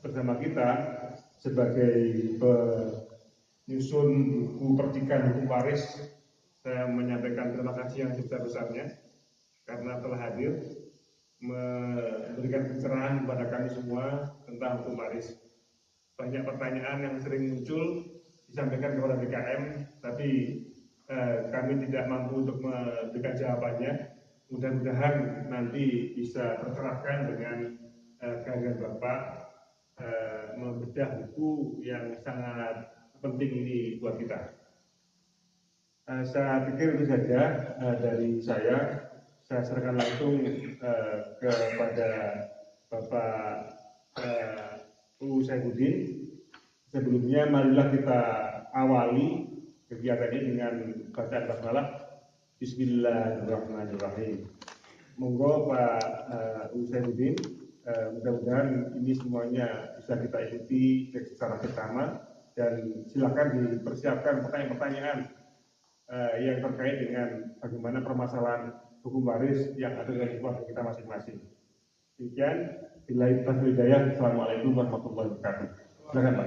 bersama kita sebagai penyusun buku percikan hukum waris. Saya menyampaikan terima kasih yang sebesar-besarnya karena telah hadir memberikan pencerahan kepada kami semua tentang hukum waris. Banyak pertanyaan yang sering muncul disampaikan kepada BKM, tapi kami tidak mampu untuk memberikan jawabannya. Mudah-mudahan nanti bisa tercerahkan dengan kehadiran Bapak membedah buku yang sangat penting ini buat kita. Saya pikir itu saja dari saya. Saya serahkan langsung kepada Bapak U. Saifuddin. Sebelumnya marilah kita awali kegiatan ini dengan bacaan basmalah. Bismillahirrahmanirrahim. Monggo Pak U. Saifuddin, mudah-mudahan ini semuanya bisa kita ikuti secara bersama dan silakan dipersiapkan pertanyaan-pertanyaan yang terkait dengan bagaimana permasalahan hukum waris yang ada dari keluarga kita masing-masing. Demikian, billahi taufiq wal hidayah. Assalamualaikum warahmatullahi wabarakatuh. Silakan Pak.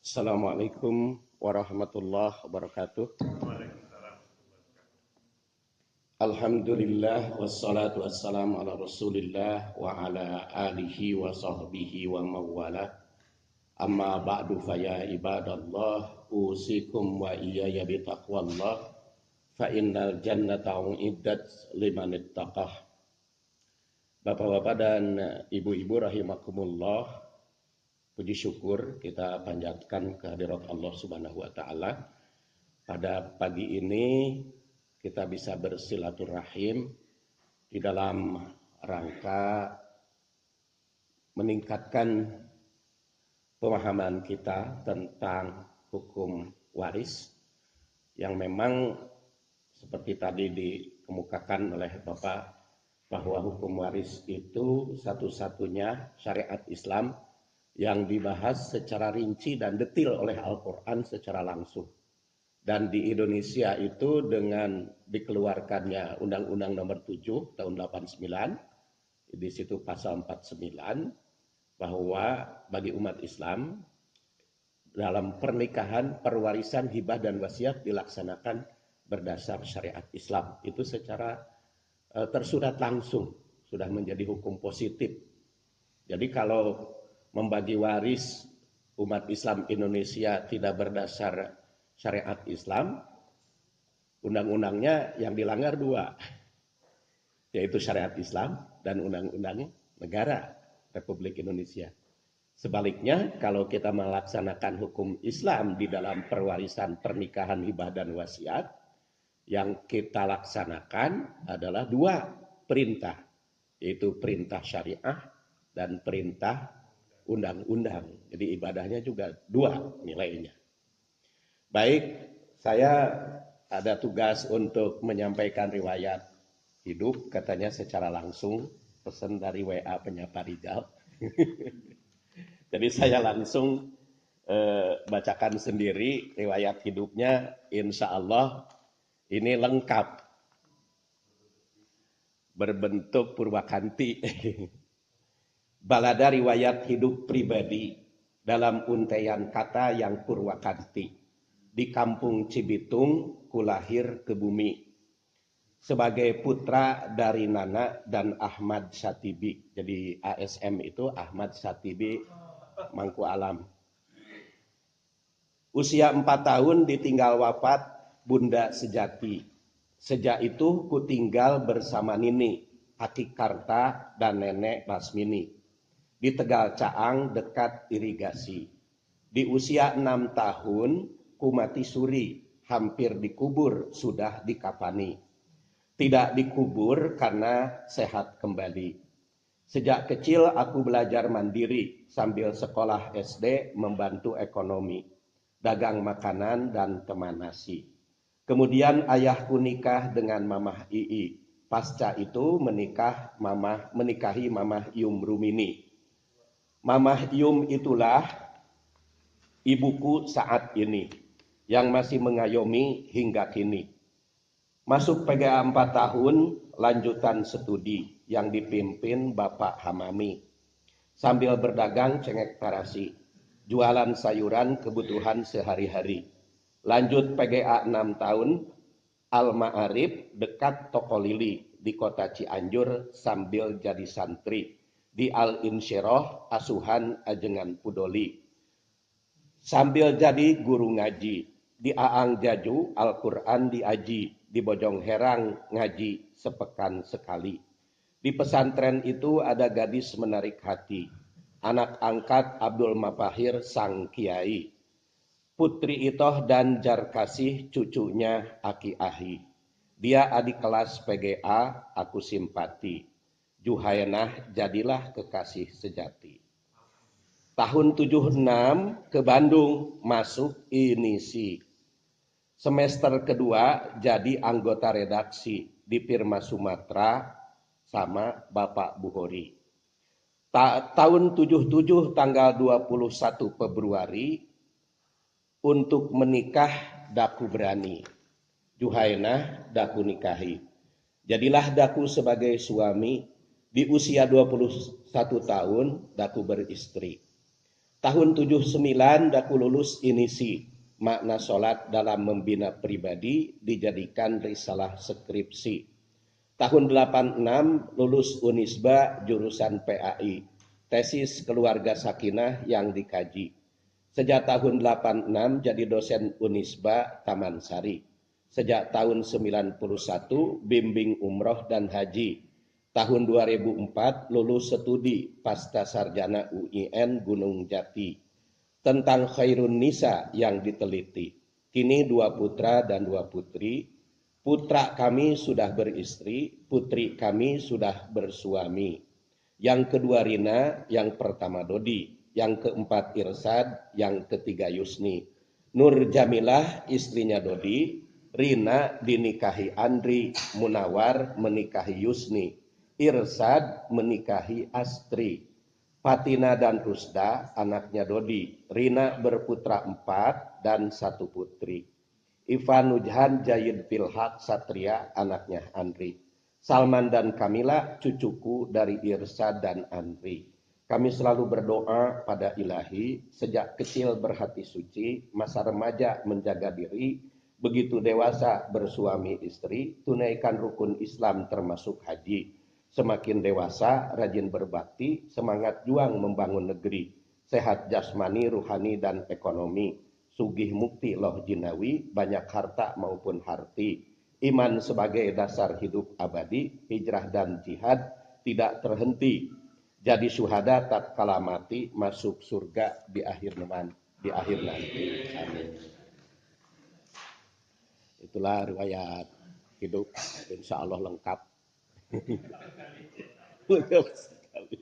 Assalamualaikum warahmatullahi wabarakatuh. Alhamdulillah wassalatu wassalamu ala Rasulillah wa ala alihi wa sahbihi wa mawala. Amma ba'du fa ya ibadallah usikum wa iyaya bi taqwallah fa innal jannata uiddat liman ittaqah. Bapak-bapak dan ibu-ibu rahimakumullah, puji syukur kita panjatkan kehadirat Allah Subhanahu wa taala. Pada pagi ini kita bisa bersilaturahim di dalam rangka meningkatkan pemahaman kita tentang hukum waris yang memang seperti tadi dikemukakan oleh Bapak bahwa hukum waris itu satu-satunya syariat Islam yang dibahas secara rinci dan detail oleh Al-Quran secara langsung. Dan di Indonesia itu dengan dikeluarkannya Undang-Undang Nomor 7 tahun 89, di situ pasal 49, bahwa bagi umat Islam dalam pernikahan, perwarisan, hibah dan wasiat dilaksanakan berdasar syariat Islam. Itu secara tersurat langsung sudah menjadi hukum positif. Jadi kalau membagi waris umat Islam Indonesia tidak berdasar syariat Islam, undang-undangnya yang dilanggar dua, yaitu syariat Islam dan undang-undang negara Republik Indonesia. Sebaliknya, kalau kita melaksanakan hukum Islam di dalam perwarisan, pernikahan, hibah dan wasiat, yang kita laksanakan adalah dua perintah, yaitu perintah syariah dan perintah undang-undang. Jadi ibadahnya juga dua nilainya. Baik, saya ada tugas untuk menyampaikan riwayat hidup, katanya secara langsung, pesan dari WA penyapa Rijal. Jadi saya langsung bacakan sendiri riwayat hidupnya, insya Allah ini lengkap, berbentuk purwakanti. Balada riwayat hidup pribadi dalam untaian kata yang purwakanti. Di kampung Cibitung, kulahir ke bumi. Sebagai putra dari Nana dan Ahmad Satibi. Jadi ASM itu Ahmad Satibi Mangku Alam. Usia 4 tahun ditinggal wafat Bunda Sejati. Sejak itu ku tinggal bersama Nini, Aki Karta dan Nenek Lasmini. Di Tegal Caang dekat irigasi. Di usia 6 tahun ku mati suri, hampir dikubur, sudah dikafani. Tidak dikubur karena sehat kembali. Sejak kecil aku belajar mandiri sambil sekolah SD membantu ekonomi, dagang makanan dan teman nasi. Kemudian ayahku nikah dengan Mamah Ii. Pasca itu menikahi Mamah Yum Rumini. Mamah Yum itulah ibuku saat ini, yang masih mengayomi hingga kini. Masuk PGA 4 tahun, lanjutan studi yang dipimpin Bapak Hamami. Sambil berdagang cengek tarasi, jualan sayuran kebutuhan sehari-hari. Lanjut PGA 6 tahun, Al-Ma'arif dekat Toko Lili di kota Cianjur sambil jadi santri di Al-Insyirah Asuhan Ajengan Pudoli. Sambil jadi guru ngaji di Aang Jaju Al-Quran diaji, di Bojong Herang ngaji sepekan sekali. Di pesantren itu ada gadis menarik hati, anak angkat Abdul Mafahir sang kiai. Putri Itoh dan Jarkasih cucunya Aki Ahi. Dia adik kelas PGA, aku simpati. Juhayanah jadilah kekasih sejati. Tahun 76 ke Bandung masuk inisi. Semester kedua jadi anggota redaksi di Firma Sumatera sama Bapak Buhori. Tahun 77 tanggal 21 Februari untuk menikah daku berani. Juhainah daku nikahi. Jadilah daku sebagai suami di usia 21 tahun daku beristri. Tahun 79 daku lulus inisi. Makna sholat dalam membina pribadi dijadikan risalah skripsi. Tahun 86 lulus Unisba jurusan PAI. Tesis keluarga sakinah yang dikaji. Sejak tahun 86 jadi dosen Unisba Taman Sari. Sejak tahun 91 bimbing umroh dan haji. Tahun 2004 lulus studi pasca sarjana UIN Gunung Jati. Tentang khairun nisa yang diteliti. Kini 2 putra dan 2 putri. Putra kami sudah beristri, putri kami sudah bersuami. Yang kedua Rina, yang pertama Dodi. Yang keempat Irsad, yang ketiga Yusni. Nur Jamilah istrinya Dodi, Rina dinikahi Andri, Munawar menikahi Yusni, Irsad menikahi Astri, Fatina dan Rusda anaknya Dodi, Rina berputra 4 dan 1 putri. Ivan Nujhan Jayid Filhaq Satria anaknya Andri. Salman dan Kamila cucuku dari Irsad dan Andri. Kami selalu berdoa pada Ilahi, sejak kecil berhati suci, masa remaja menjaga diri, begitu dewasa bersuami istri, tunaikan rukun Islam termasuk haji. Semakin dewasa, rajin berbakti, semangat juang membangun negeri, sehat jasmani, ruhani, dan ekonomi, sugih mukti loh jinawi, banyak harta maupun harti, iman sebagai dasar hidup abadi, hijrah dan jihad tidak terhenti, jadi syuhada tatkala mati, masuk surga di akhir nanti. Amin. Itulah riwayat hidup, insya Allah lengkap. Lengkap sekali.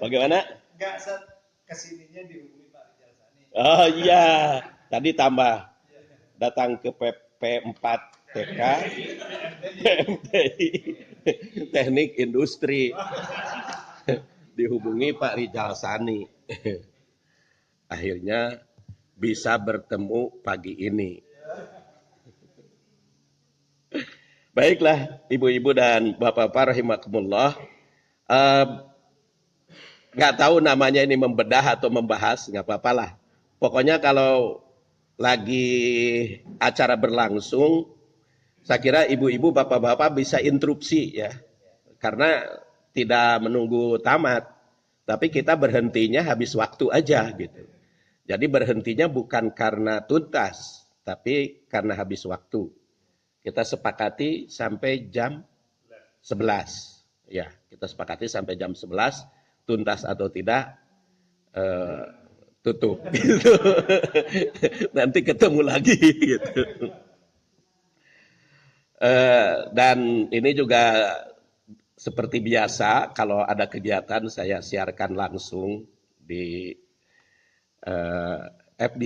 Bagaimana? Enggak, kesininya dihubungi Pak Rijal Sani. Oh iya, tadi tambah datang ke PP4 TK, PMTI, Teknik Industri, dihubungi Pak Rijal Sani. Akhirnya bisa bertemu pagi ini. Baiklah, ibu-ibu dan bapak-bapak rahimakumullah. Nggak tahu namanya ini membedah atau membahas, nggak apa-apa lah. Pokoknya kalau lagi acara berlangsung, saya kira ibu-ibu bapak-bapak bisa interupsi ya. Karena tidak menunggu tamat, tapi kita berhentinya habis waktu aja gitu. Jadi berhentinya bukan karena tuntas, tapi karena habis waktu. Kita sepakati sampai jam 11. Ya, kita sepakati sampai jam 11, tuntas atau tidak, tutup. Gitu. Nanti ketemu lagi. Gitu. Dan ini juga seperti biasa, kalau ada kegiatan saya siarkan langsung di FB.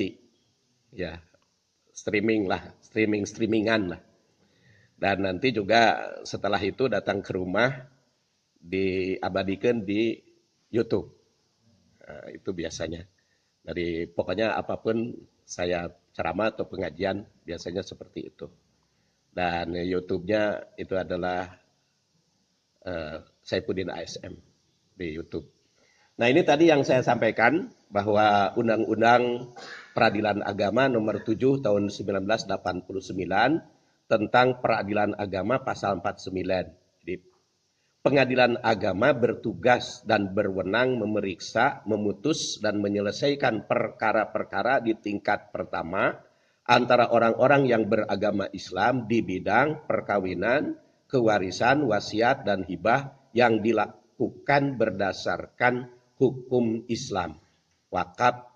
Ya, streamingan lah. Dan nanti juga setelah itu datang ke rumah, diabadikan di YouTube. Itu biasanya. Pokoknya apapun saya ceramah atau pengajian biasanya seperti itu. Dan YouTube-nya itu adalah Saifuddin ASM di YouTube. Nah, ini tadi yang saya sampaikan bahwa Undang-Undang Peradilan Agama nomor 7 tahun 1989 tentang peradilan agama pasal 49. Jadi, pengadilan agama bertugas dan berwenang memeriksa, memutus dan menyelesaikan perkara-perkara di tingkat pertama antara orang-orang yang beragama Islam di bidang perkawinan, kewarisan, wasiat dan hibah yang dilakukan berdasarkan hukum Islam, wakaf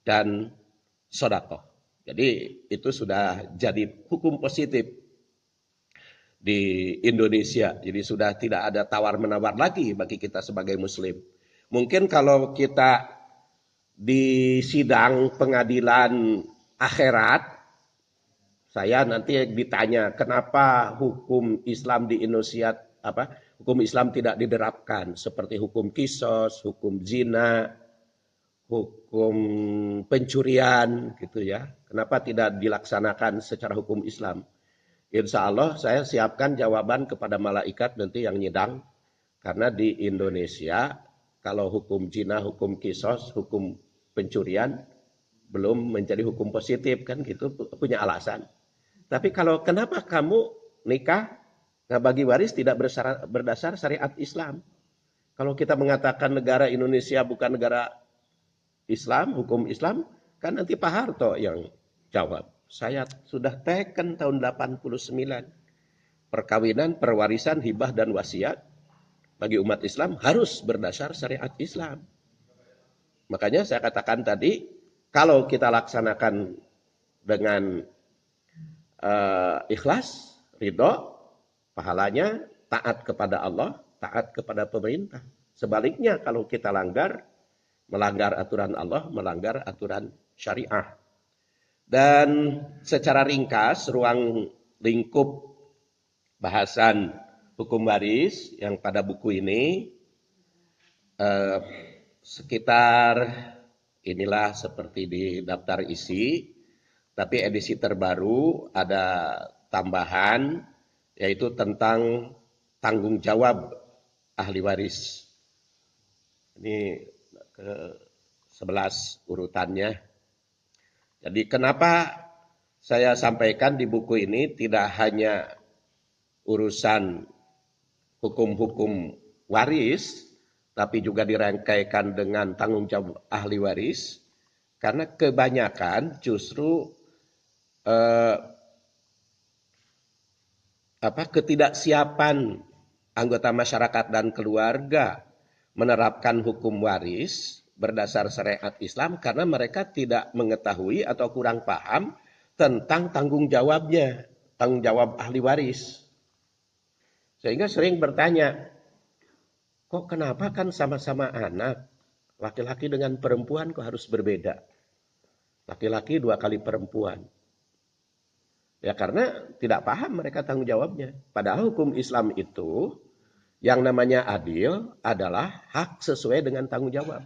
dan sedekah. Jadi itu sudah jadi hukum positif di Indonesia. Jadi sudah tidak ada tawar-menawar lagi bagi kita sebagai muslim. Mungkin kalau kita di sidang pengadilan akhirat, saya nanti ditanya kenapa hukum Islam di Indonesia hukum Islam tidak diterapkan seperti hukum kisos, hukum zina, hukum pencurian gitu ya. Kenapa tidak dilaksanakan secara hukum Islam? Insya Allah saya siapkan jawaban kepada malaikat nanti yang nyidang. Karena di Indonesia kalau hukum zina, hukum kisos, hukum pencurian belum menjadi hukum positif kan gitu, punya alasan. Tapi kalau kenapa kamu nikah nggak bagi waris tidak berdasar syariat Islam? Kalau kita mengatakan negara Indonesia bukan negara Islam, hukum Islam, kan nanti Pak Harto yang jawab. Saya sudah teken tahun 89. Perkawinan, perwarisan, hibah, dan wasiat bagi umat Islam harus berdasar syariat Islam. Makanya saya katakan tadi, kalau kita laksanakan dengan ikhlas, ridho, pahalanya taat kepada Allah, taat kepada pemerintah. Sebaliknya kalau kita melanggar aturan Allah, melanggar aturan syariah. Dan secara ringkas, ruang lingkup bahasan hukum waris yang pada buku ini sekitar inilah seperti di daftar isi, tapi edisi terbaru ada tambahan yaitu tentang tanggung jawab ahli waris. Ini ke 11 urutannya. Jadi kenapa saya sampaikan di buku ini tidak hanya urusan hukum-hukum waris, tapi juga dirangkaikan dengan tanggung jawab ahli waris, karena kebanyakan justru ketidaksiapan anggota masyarakat dan keluarga menerapkan hukum waris berdasar syariat Islam karena mereka tidak mengetahui atau kurang paham tentang tanggung jawabnya, tanggung jawab ahli waris. Sehingga sering bertanya, kok kenapa kan sama-sama anak, laki-laki dengan perempuan kok harus berbeda? Laki-laki 2 kali perempuan. Ya karena tidak paham mereka tanggung jawabnya. Padahal hukum Islam itu yang namanya adil adalah hak sesuai dengan tanggung jawab.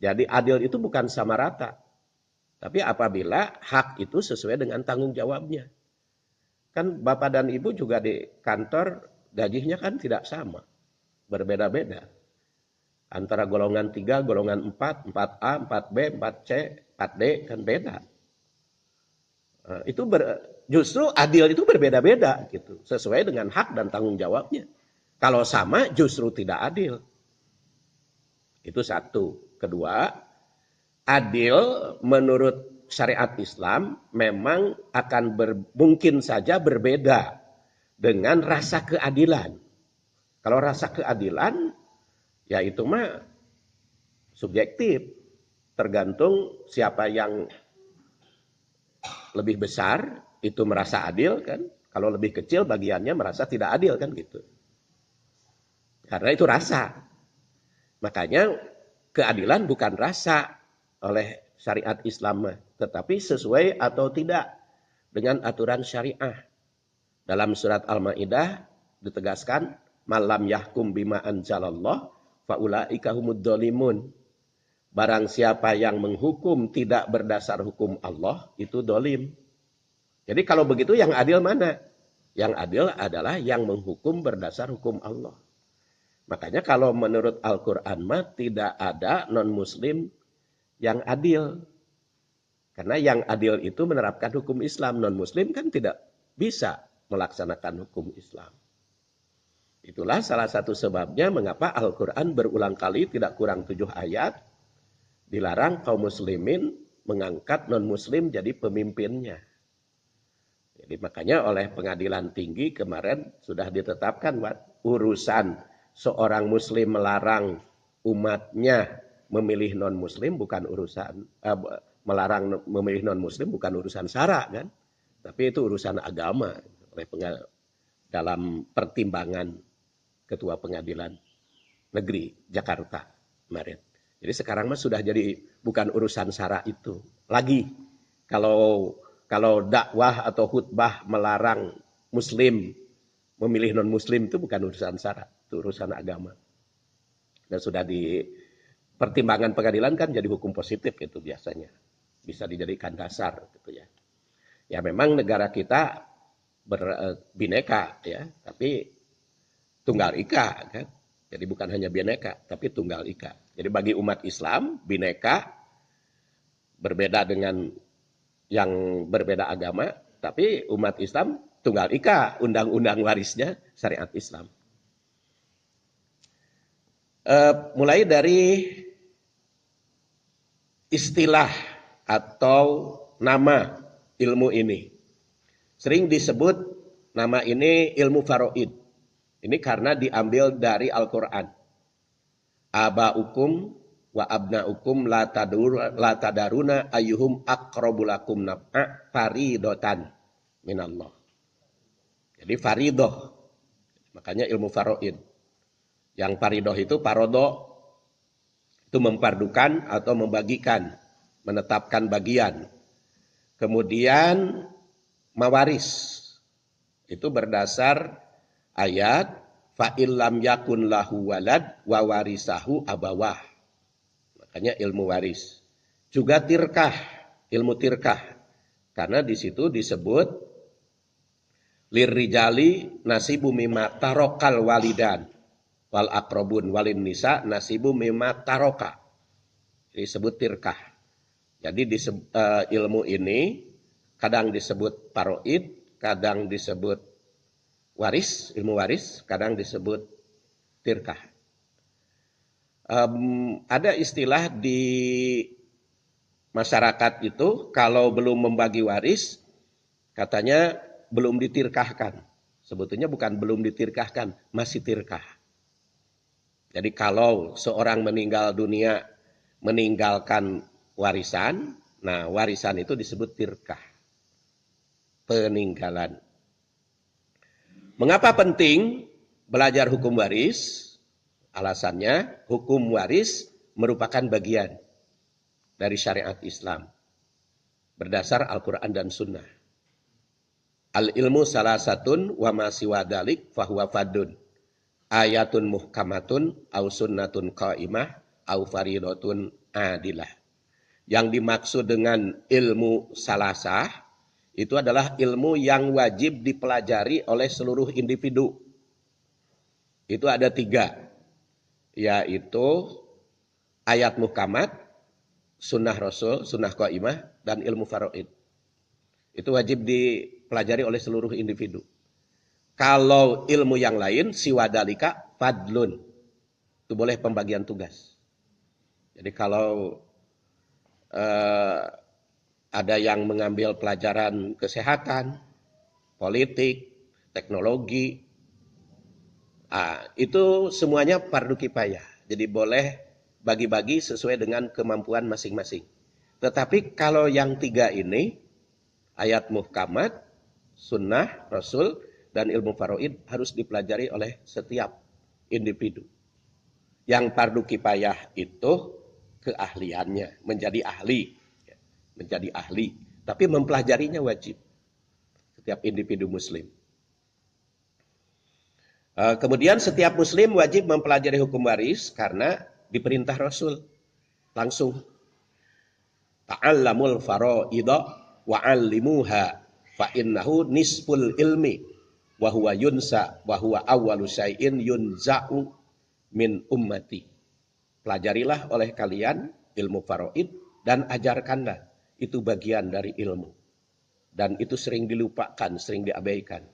Jadi adil itu bukan sama rata. Tapi apabila hak itu sesuai dengan tanggung jawabnya. Kan bapak dan ibu juga di kantor gajinya kan tidak sama. Berbeda-beda. Antara golongan 3, golongan 4, 4A, 4B, 4C, 4D kan beda. Justru adil itu berbeda-beda gitu. Sesuai dengan hak dan tanggung jawabnya. Kalau sama justru tidak adil. Itu satu. Kedua, adil menurut syariat Islam memang akan mungkin saja berbeda dengan rasa keadilan. Kalau rasa keadilan, ya itu mah subjektif. Tergantung siapa yang lebih besar, itu merasa adil kan. Kalau lebih kecil bagiannya merasa tidak adil kan gitu. Karena itu rasa. Makanya keadilan bukan rasa oleh syariat Islam, tetapi sesuai atau tidak dengan aturan syariah. Dalam surat Al-Maidah ditegaskan, malam yahkum bima anzalallah faulaika humud dzalimun. Barang siapa yang menghukum tidak berdasar hukum Allah, itu dolim. Jadi kalau begitu yang adil mana? Yang adil adalah yang menghukum berdasar hukum Allah. Makanya kalau menurut Al-Quran mah tidak ada non-muslim yang adil. Karena yang adil itu menerapkan hukum Islam. Non-muslim kan tidak bisa melaksanakan hukum Islam. Itulah salah satu sebabnya mengapa Al-Quran berulang kali tidak kurang 7 ayat dilarang kaum muslimin mengangkat non-muslim jadi pemimpinnya. Jadi makanya oleh pengadilan tinggi kemarin sudah ditetapkan urusan seorang muslim melarang umatnya memilih non-muslim bukan urusan melarang memilih non-muslim bukan urusan syara kan, tapi itu urusan agama oleh dalam pertimbangan Ketua Pengadilan Negeri Jakarta kemarin. Jadi sekarang mah sudah jadi bukan urusan syara itu lagi. Kalau dakwah atau khutbah melarang muslim memilih non-muslim itu bukan urusan syara, itu urusan agama. Dan sudah di pertimbangan pengadilan kan jadi hukum positif itu biasanya. Bisa dijadikan dasar gitu ya. Ya memang negara kita berbineka ya, tapi tunggal ika kan. Jadi bukan hanya bineka, tapi tunggal ika. Jadi bagi umat Islam, bineka berbeda dengan yang berbeda agama, tapi umat Islam tunggal ika, undang-undang warisnya syariat Islam. Mulai dari istilah atau nama ilmu ini. Sering disebut nama ini ilmu faraid. Ini karena diambil dari Al-Quran. Aba'ukum wa abna'ukum la tadaruna ayyuhum aqrabulakum naf'a faridotan minallah. Jadi faridoh. Makanya ilmu faraid. Yang faridoh itu parodo. Itu mempardukan atau membagikan. Menetapkan bagian. Kemudian mawaris. Itu berdasar ayat fa'il lam yakun lahu walad wa warisahu abawah. Makanya ilmu waris. Juga tirkah, ilmu tirkah. Karena di situ disebut lirrijali nasibu mimma tarokal walidan wal akrobun walin nisa nasibu mimma taroka. Disebut tirkah. Jadi ilmu ini kadang disebut paroid, kadang disebut waris, ilmu waris, kadang disebut tirkah. Ada istilah di masyarakat itu kalau belum membagi waris, katanya belum ditirkahkan. Sebetulnya bukan belum ditirkahkan, masih tirkah. Jadi kalau seorang meninggal dunia meninggalkan warisan, nah warisan itu disebut tirkah. Peninggalan. Mengapa penting belajar hukum waris? Alasannya hukum waris merupakan bagian dari syariat Islam. Berdasar Al-Quran dan Sunnah. Al-ilmu salasatun wa ma siwa dalik fahuwa fadun. Ayatun muhkamatun au sunnatun qaimah au faridatun adilah. Yang dimaksud dengan ilmu salasah itu adalah ilmu yang wajib dipelajari oleh seluruh individu. Itu ada 3. Yaitu ayat muhkamat, sunnah rasul, sunnah qaimah, dan ilmu faraid. Itu wajib dipelajari oleh seluruh individu. Kalau ilmu yang lain, siwadalika fadlun. Itu boleh pembagian tugas. Jadi kalau ada yang mengambil pelajaran kesehatan, politik, teknologi, itu semuanya fardu kifayah. Jadi boleh bagi-bagi sesuai dengan kemampuan masing-masing. Tetapi kalau yang 3 ini, ayat muhkamat, sunnah, rasul, dan ilmu faraid harus dipelajari oleh setiap individu. Yang fardu kifayah itu keahliannya, menjadi ahli. Tapi mempelajarinya wajib. Setiap individu muslim. Kemudian setiap muslim wajib mempelajari hukum waris karena diperintah Rasul. Langsung ta'allamul faraida wa 'allimuha fa innahu nisful ilmi wa huwa yunsa wa huwa awwalu syai'in yunza'u min ummati. Pelajarilah oleh kalian ilmu faraid dan ajarkanlah, itu bagian dari ilmu. Dan itu sering dilupakan, sering diabaikan.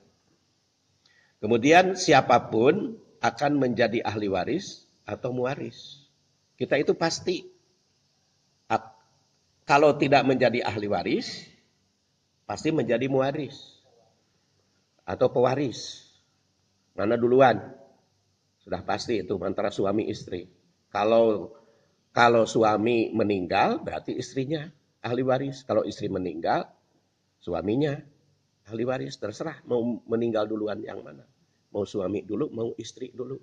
Kemudian siapapun akan menjadi ahli waris atau muwaris. Kita itu pasti kalau tidak menjadi ahli waris, pasti menjadi muwaris atau pewaris. Mana duluan? Sudah pasti itu antara suami istri. Kalau suami meninggal, berarti istrinya ahli waris. Kalau istri meninggal, suaminya ahli waris. Terserah mau meninggal duluan yang mana. Mau suami dulu, mau istri dulu.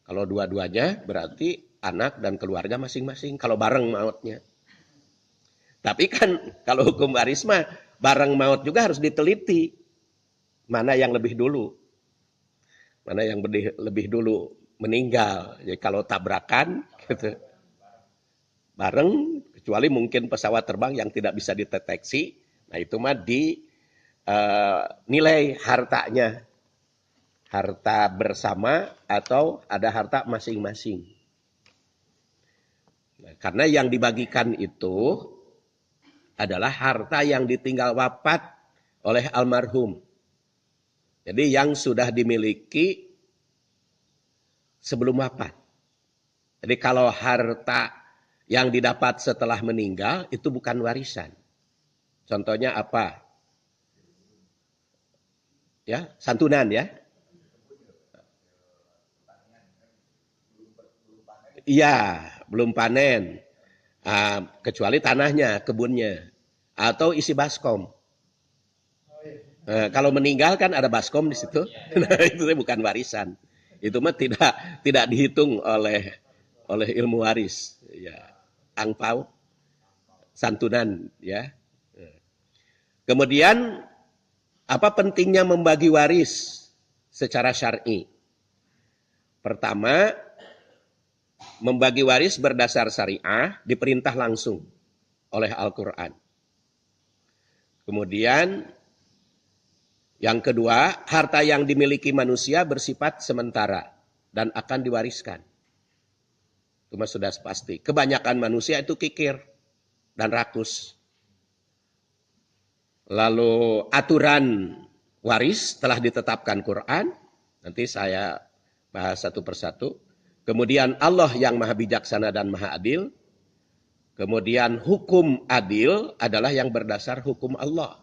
Kalau dua-duanya berarti anak dan keluarga masing-masing. Kalau bareng mautnya. Tapi kan kalau hukum waris mah bareng maut juga harus diteliti. Mana yang lebih dulu. Mana yang lebih dulu meninggal. Jadi kalau tabrakan gitu. Bareng, kecuali mungkin pesawat terbang yang tidak bisa dideteksi. Nah itu mah nilai hartanya. Harta bersama atau ada harta masing-masing. Nah, karena yang dibagikan itu adalah harta yang ditinggal wafat oleh almarhum. Jadi yang sudah dimiliki sebelum wafat. Jadi kalau harta yang didapat setelah meninggal itu bukan warisan. Contohnya apa? Ya, santunan ya. Iya, belum panen. Kecuali tanahnya, kebunnya. Atau isi baskom. Kalau meninggal kan ada baskom di situ. Nah, itu bukan warisan. Itu mah tidak dihitung oleh ilmu waris. Ya. Angpau, santunan. Ya. Kemudian, apa pentingnya membagi waris secara syar'i? Pertama, membagi waris berdasar syariah diperintah langsung oleh Al-Quran. Kemudian yang kedua, harta yang dimiliki manusia bersifat sementara dan akan diwariskan. Itu sudah pasti. Kebanyakan manusia itu kikir dan rakus. Lalu aturan waris telah ditetapkan Quran. Nanti saya bahas satu persatu. Kemudian Allah yang maha bijaksana dan maha adil. Kemudian hukum adil adalah yang berdasar hukum Allah.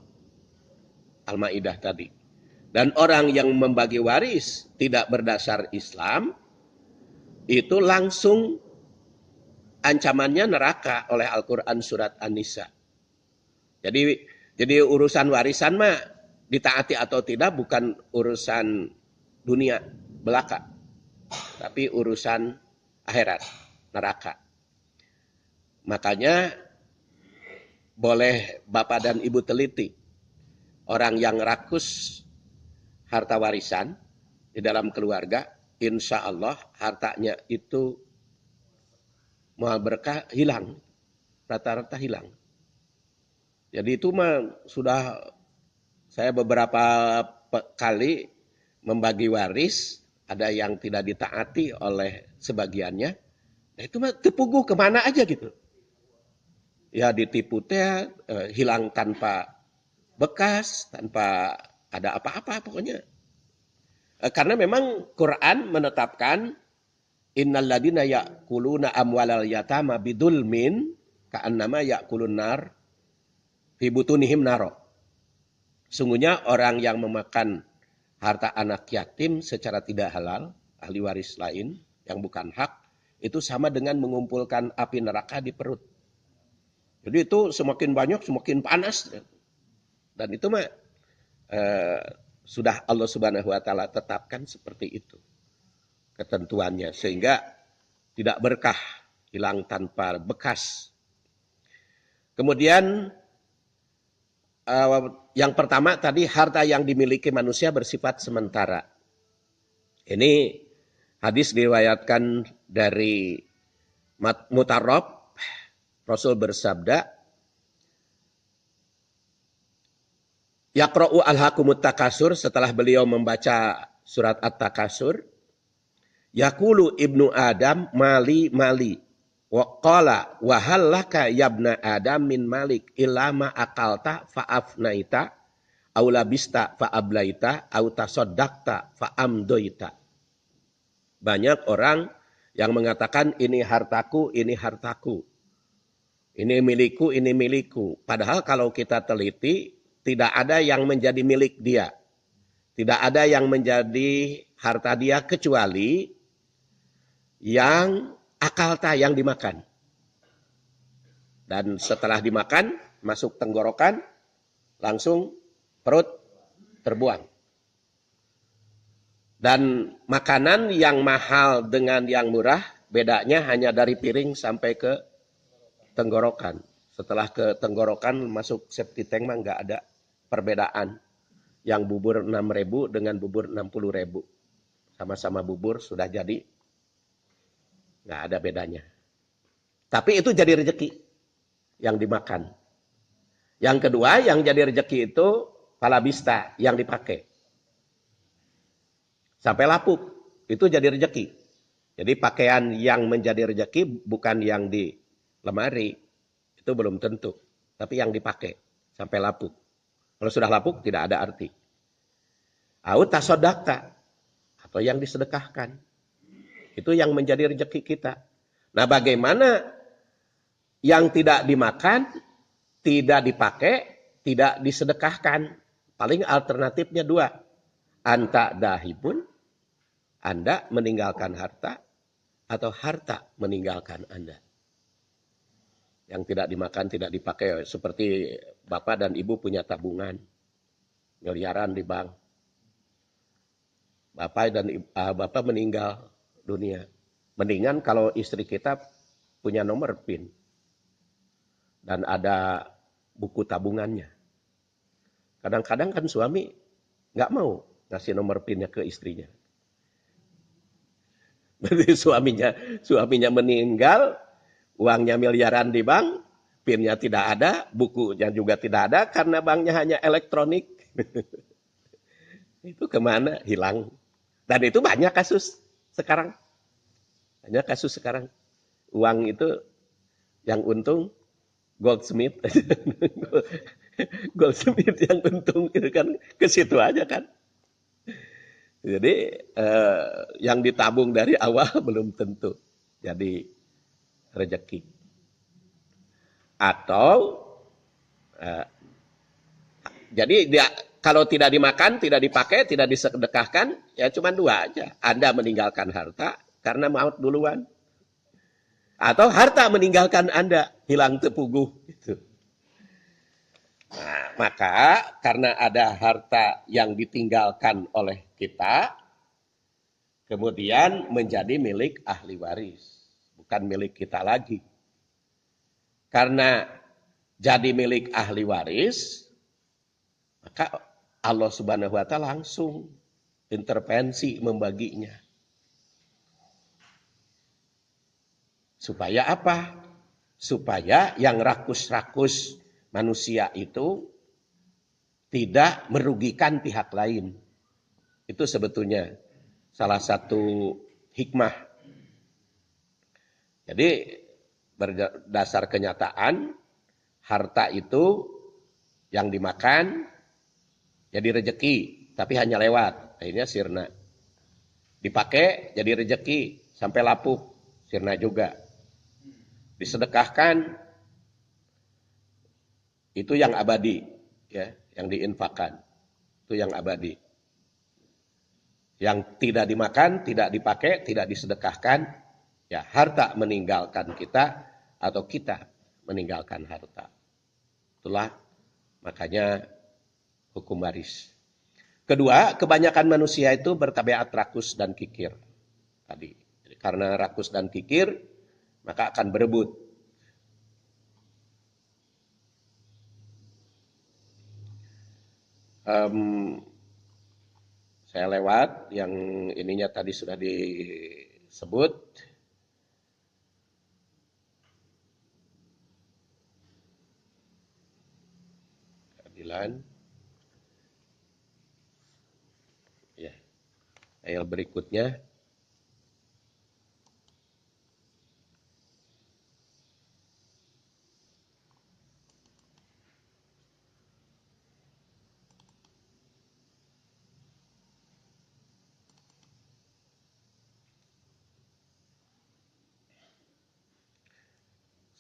Al-Ma'idah tadi. Dan orang yang membagi waris tidak berdasar Islam, itu langsung ancamannya neraka oleh Al-Quran surat An-Nisa. Jadi urusan warisan mah ditaati atau tidak bukan urusan dunia belaka. Tapi urusan akhirat, neraka. Makanya boleh Bapak dan Ibu teliti. Orang yang rakus harta warisan di dalam keluarga, insya Allah hartanya itu mau berkah hilang. Rata-rata hilang. Jadi itu mah sudah saya beberapa kali membagi waris. Ada yang tidak ditaati oleh sebagiannya. Nah itu mah tepuguh kemana aja gitu. Ya ditipu teh hilang tanpa bekas, tanpa ada apa-apa pokoknya. Karena memang Quran menetapkan innalladzina ya'kuluna amwalal yatama bidulmin ka'annama ya'kulun nar fi butunihim naro. Sungguhnya orang yang memakan harta anak yatim secara tidak halal, ahli waris lain yang bukan hak, itu sama dengan mengumpulkan api neraka di perut. Jadi itu semakin banyak, semakin panas. Dan itu mah sudah Allah Subhanahu wa Ta'ala tetapkan seperti itu ketentuannya. Sehingga tidak berkah, hilang tanpa bekas. Kemudian yang pertama tadi harta yang dimiliki manusia bersifat sementara. Ini Hadis diriwayatkan dari Mutarrab, Rasul bersabda, Yaqra'u alhaakumut takasur, setelah beliau membaca surat At-Takasur, Yaqulu ibnu Adam mali mali, wa qala wa hal laka yabna Adam min malik illa ma akalta fa'afnaita aw labista fa'ablaita aw tasaddaqta fa'amdoita. Banyak orang yang mengatakan ini hartaku, ini hartaku. Ini milikku, ini milikku. Padahal kalau kita teliti, tidak ada yang menjadi milik dia. Tidak ada yang menjadi harta dia kecuali yang akalta, yang dimakan. Dan setelah dimakan, masuk tenggorokan, langsung perut terbuang. Dan makanan yang mahal dengan yang murah, bedanya hanya dari piring sampai ke tenggorokan. Setelah ke tenggorokan masuk septic tank mah nggak ada perbedaan. Yang bubur 6.000 dengan bubur 60.000. Sama-sama bubur sudah jadi. Nggak ada bedanya. Tapi itu jadi rezeki yang dimakan. Yang kedua yang jadi rezeki itu palabista yang dipakai. Sampai lapuk. Itu jadi rezeki. Jadi pakaian yang menjadi rezeki bukan yang di lemari. Itu belum tentu. Tapi yang dipakai sampai lapuk. Kalau sudah lapuk tidak ada arti. Au tasodakta. Atau yang disedekahkan. Itu yang menjadi rezeki kita. Nah bagaimana yang tidak dimakan, tidak dipakai, tidak disedekahkan. Paling alternatifnya dua. Anta dahibun, Anda meninggalkan harta, atau harta meninggalkan Anda. Yang tidak dimakan, tidak dipakai. Seperti bapak dan ibu punya tabungan. Miliaran di bank. Bapak meninggal dunia. Mendingan kalau istri kita punya nomor PIN. Dan ada buku tabungannya. Kadang-kadang kan suami nggak mau ngasih nomor PIN-nya ke istrinya. Berarti suaminya meninggal, uangnya miliaran di bank, PIN-nya tidak ada, bukunya juga tidak ada, karena banknya hanya elektronik. Itu kemana? Hilang. Dan itu banyak kasus sekarang. Banyak kasus sekarang. Uang itu yang untung Goldsmith. Goldsmith yang untung itu kan ke situ aja kan. Jadi yang ditabung dari awal belum tentu jadi rezeki. Atau jadi kalau tidak dimakan, tidak dipakai, tidak disedekahkan, ya cuma dua aja. Anda meninggalkan harta karena maut duluan. Atau harta meninggalkan Anda, hilang tepuguh. Gitu. Nah, maka karena ada harta yang ditinggalkan oleh kita, kemudian menjadi milik ahli waris. Bukan milik kita lagi. Karena jadi milik ahli waris, maka Allah Subhanahu wa Ta'ala langsung intervensi membaginya. Supaya apa? Supaya yang rakus-rakus manusia itu tidak merugikan pihak lain. Itu sebetulnya salah satu hikmah. Jadi berdasar kenyataan, harta itu yang dimakan jadi rezeki, tapi hanya lewat. Akhirnya sirna. Dipakai jadi rezeki, sampai lapuk, sirna juga. Disedekahkan, itu yang abadi, ya, yang diinfakkan. Itu yang abadi. Yang tidak dimakan, tidak dipakai, tidak disedekahkan, ya harta meninggalkan kita atau kita meninggalkan harta. Itulah makanya hukum waris. Kedua, kebanyakan manusia itu bertabiat rakus dan kikir. Tadi, karena rakus dan kikir, maka akan berebut. Saya lewat yang ininya tadi sudah disebut. Keadilan. Ya. Ayat berikutnya.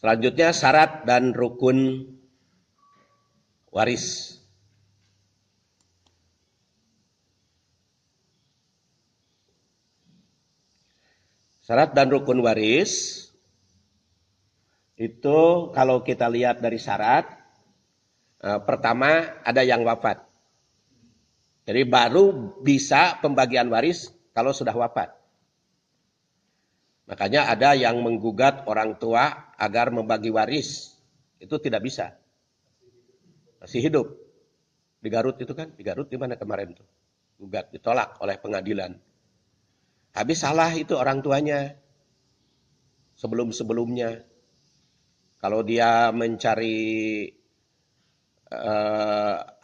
Selanjutnya syarat dan rukun waris. Syarat dan rukun waris itu kalau kita lihat dari syarat, pertama ada yang wafat. Jadi baru bisa pembagian waris kalau sudah wafat. Makanya ada yang menggugat orang tua agar membagi waris. Itu tidak bisa. Masih hidup. Di Garut itu kan, di Garut di mana kemarin tuh? Gugat, ditolak oleh pengadilan. Habis salah itu orang tuanya. Sebelum-sebelumnya. Kalau dia mencari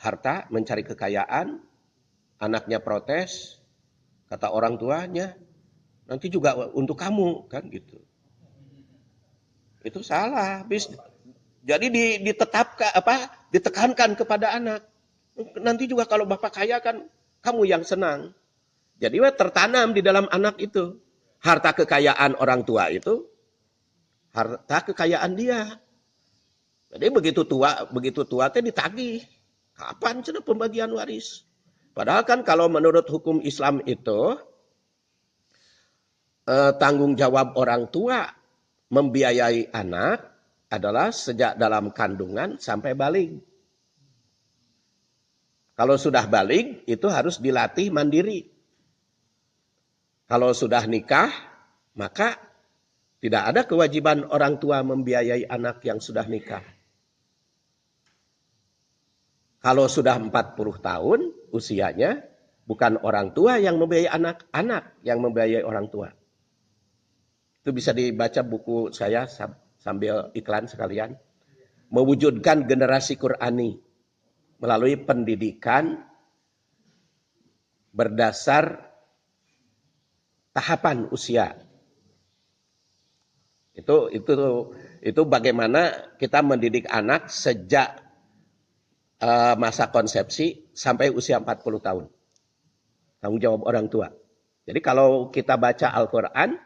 harta, mencari kekayaan, anaknya protes, kata orang tuanya, nanti juga untuk kamu, kan gitu. Itu salah. Jadi ditekankan kepada anak. Nanti juga kalau bapak kaya kan kamu yang senang. Jadi tertanam di dalam anak itu. Harta kekayaan orang tua itu harta kekayaan dia. Jadi begitu tua teh ditagih. Kapan sudah pembagian waris? Padahal kan kalau menurut hukum Islam itu tanggung jawab orang tua membiayai anak adalah sejak dalam kandungan sampai balik. Kalau sudah balik itu harus dilatih mandiri. Kalau sudah nikah maka tidak ada kewajiban orang tua membiayai anak yang sudah nikah. Kalau sudah 40 tahun usianya, bukan orang tua yang membiayai anak, anak yang membiayai orang tua. Itu bisa dibaca buku saya sambil iklan sekalian. Mewujudkan generasi Qur'ani melalui pendidikan berdasar tahapan usia. Itu bagaimana kita mendidik anak sejak masa konsepsi sampai usia 40 tahun. Tanggung jawab orang tua. Jadi kalau kita baca Al-Quran,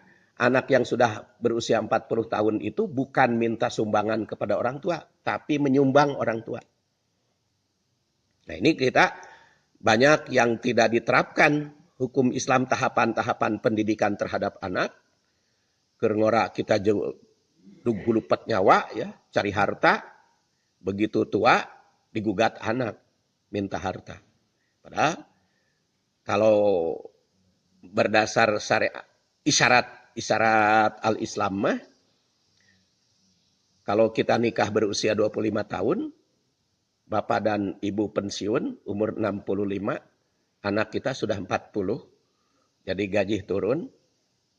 anak yang sudah berusia 40 tahun itu bukan minta sumbangan kepada orang tua, tapi menyumbang orang tua. Nah ini kita banyak yang tidak diterapkan hukum Islam tahapan-tahapan pendidikan terhadap anak. Kerengora kita gulupet nyawa, ya, cari harta, begitu tua digugat anak, minta harta. Padahal kalau berdasar syariat, isyarat al-Islam mah, kalau kita nikah berusia 25 tahun, bapak dan ibu pensiun, umur 65, anak kita sudah 40, jadi gaji turun,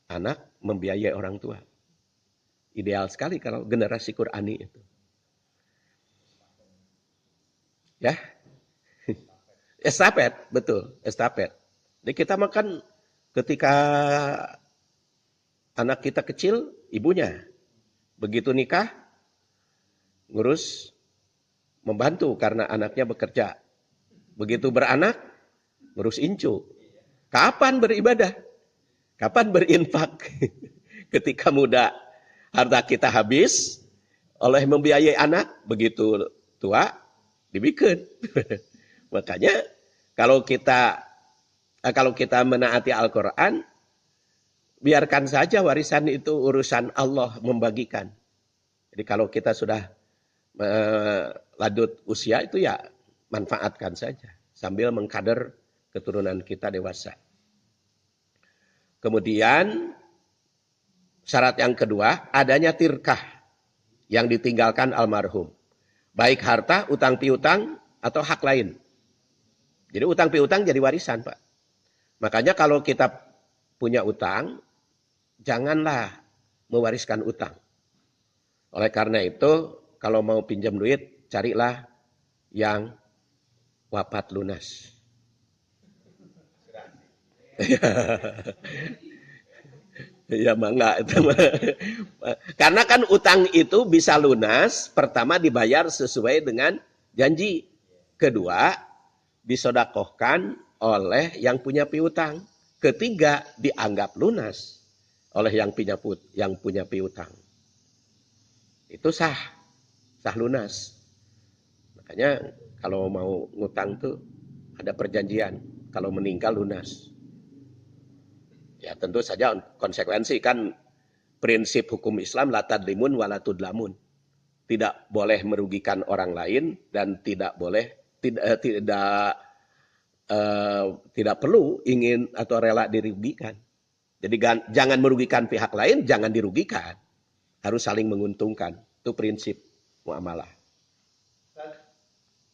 anak membiayai orang tua. Ideal sekali kalau generasi Qur'ani itu. Ya. Estafet, betul, estafet. Jadi kita makan ketika anak kita kecil, ibunya. Begitu nikah, ngurus, membantu karena anaknya bekerja. Begitu beranak, ngurus incu. Kapan beribadah? Kapan berinfak? Ketika muda, harta kita habis oleh membiayai anak, begitu tua, dibikin. Makanya kalau kita menaati Al-Quran, biarkan saja warisan itu urusan Allah membagikan. Jadi kalau kita sudah lanjut usia itu ya manfaatkan saja. Sambil mengkader keturunan kita dewasa. Kemudian syarat yang kedua, adanya tirkah yang ditinggalkan almarhum. Baik harta, utang piutang, atau hak lain. Jadi utang piutang jadi warisan, Pak. Makanya kalau kita punya utang, janganlah mewariskan utang. Oleh karena itu, kalau mau pinjam duit, carilah yang wafat lunas. Ya mangga itu. Karena kan utang itu bisa lunas, pertama dibayar sesuai dengan janji. Kedua, disodakohkan oleh yang punya piutang. Ketiga, dianggap lunas oleh yang punya piutang. Itu sah lunas. Makanya kalau mau ngutang tuh ada perjanjian. Kalau meninggal lunas. Ya tentu saja konsekuensi kan prinsip hukum Islam la tadlimun wa la tudlamun. Tidak boleh merugikan orang lain dan tidak perlu ingin atau rela dirugikan. Jadi jangan merugikan pihak lain, jangan dirugikan. Harus saling menguntungkan. Itu prinsip muamalah.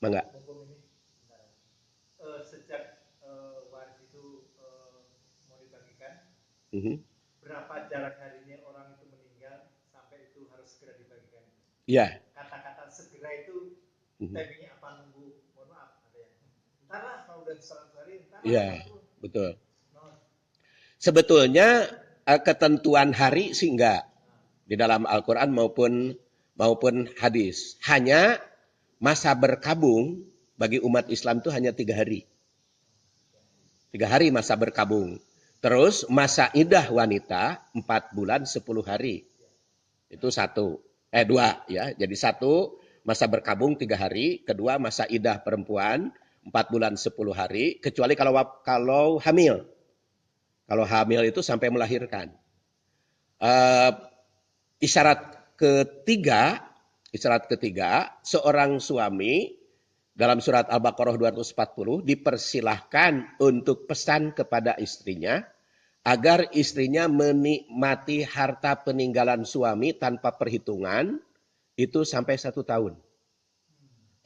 Mangga. Sejak waris itu mau dibagikan, Mhm. berapa jarak harinya orang itu meninggal sampai itu harus segera dibagikan? Iya. Kata-kata segera itu timingnya apa, nunggu? Mohon maaf, ada yang entar lah kalau udah 100 hari, entar lah. Iya, betul. Sebetulnya ketentuan hari sih enggak di dalam Al-Quran maupun hadis. Hanya masa berkabung bagi umat Islam itu hanya 3 hari. 3 hari masa berkabung. Terus masa idah wanita 4 bulan 10 hari. Itu 2 ya. Jadi 1 masa berkabung 3 hari. Kedua masa idah perempuan 4 bulan 10 hari. Kecuali kalau hamil. Kalau hamil itu sampai melahirkan. Isyarat ketiga, seorang suami dalam surat Al-Baqarah 240 dipersilahkan untuk pesan kepada istrinya agar istrinya menikmati harta peninggalan suami tanpa perhitungan itu sampai 1 tahun.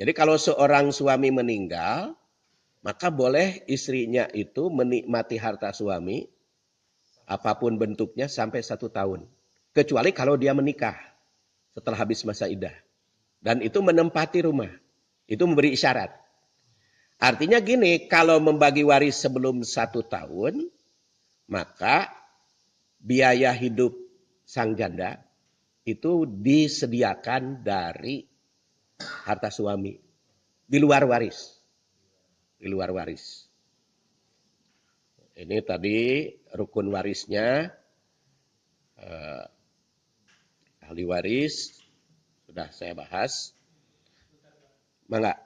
Jadi kalau seorang suami meninggal, maka boleh istrinya itu menikmati harta suami apapun bentuknya sampai 1 tahun. Kecuali kalau dia menikah setelah habis masa idah. Dan itu menempati rumah. Itu memberi isyarat. Artinya gini, kalau membagi waris sebelum 1 tahun, maka biaya hidup sang janda itu disediakan dari harta suami. Di luar waris. Ini tadi rukun warisnya. Ahli waris sudah saya bahas. Mangga.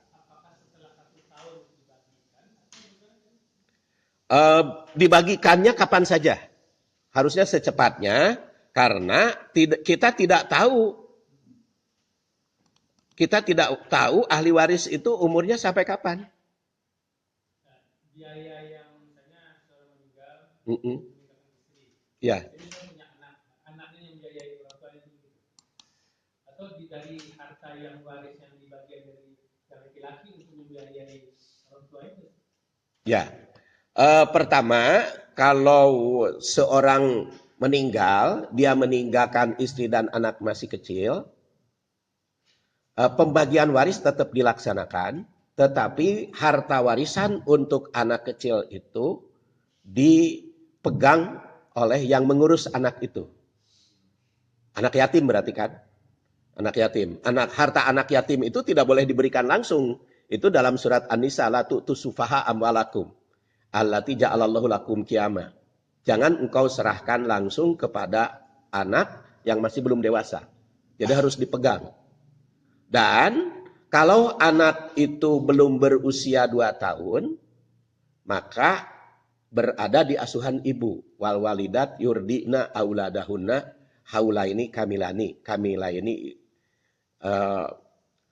Dibagikannya kapan saja. Harusnya secepatnya karena kita tidak tahu ahli waris itu umurnya sampai kapan. Biaya yang misalnya seorang meninggal, Ya. jadi saya punya anaknya yang membiayai orang tua itu, atau dari harta yang waris yang dibagian dari yang laki-laki untuk membiayai orang tua itu. Ya. Pertama, kalau seorang meninggal, dia meninggalkan istri dan anak masih kecil, pembagian waris tetap dilaksanakan, tetapi harta warisan untuk anak kecil itu dipegang oleh yang mengurus anak itu. Anak yatim berarti kan? Anak yatim. Harta anak yatim itu tidak boleh diberikan langsung. Itu dalam surat An-Nisa, la tu'tu sufaha amwalakum allati ja'alallahu lakum qiyamah. Jangan engkau serahkan langsung kepada anak yang masih belum dewasa. Jadi harus dipegang. Dan kalau anak itu belum berusia 2 tahun, maka berada di asuhan ibu. Wal walidat yurdina auladahunna haulaini kamilani. Kamilaini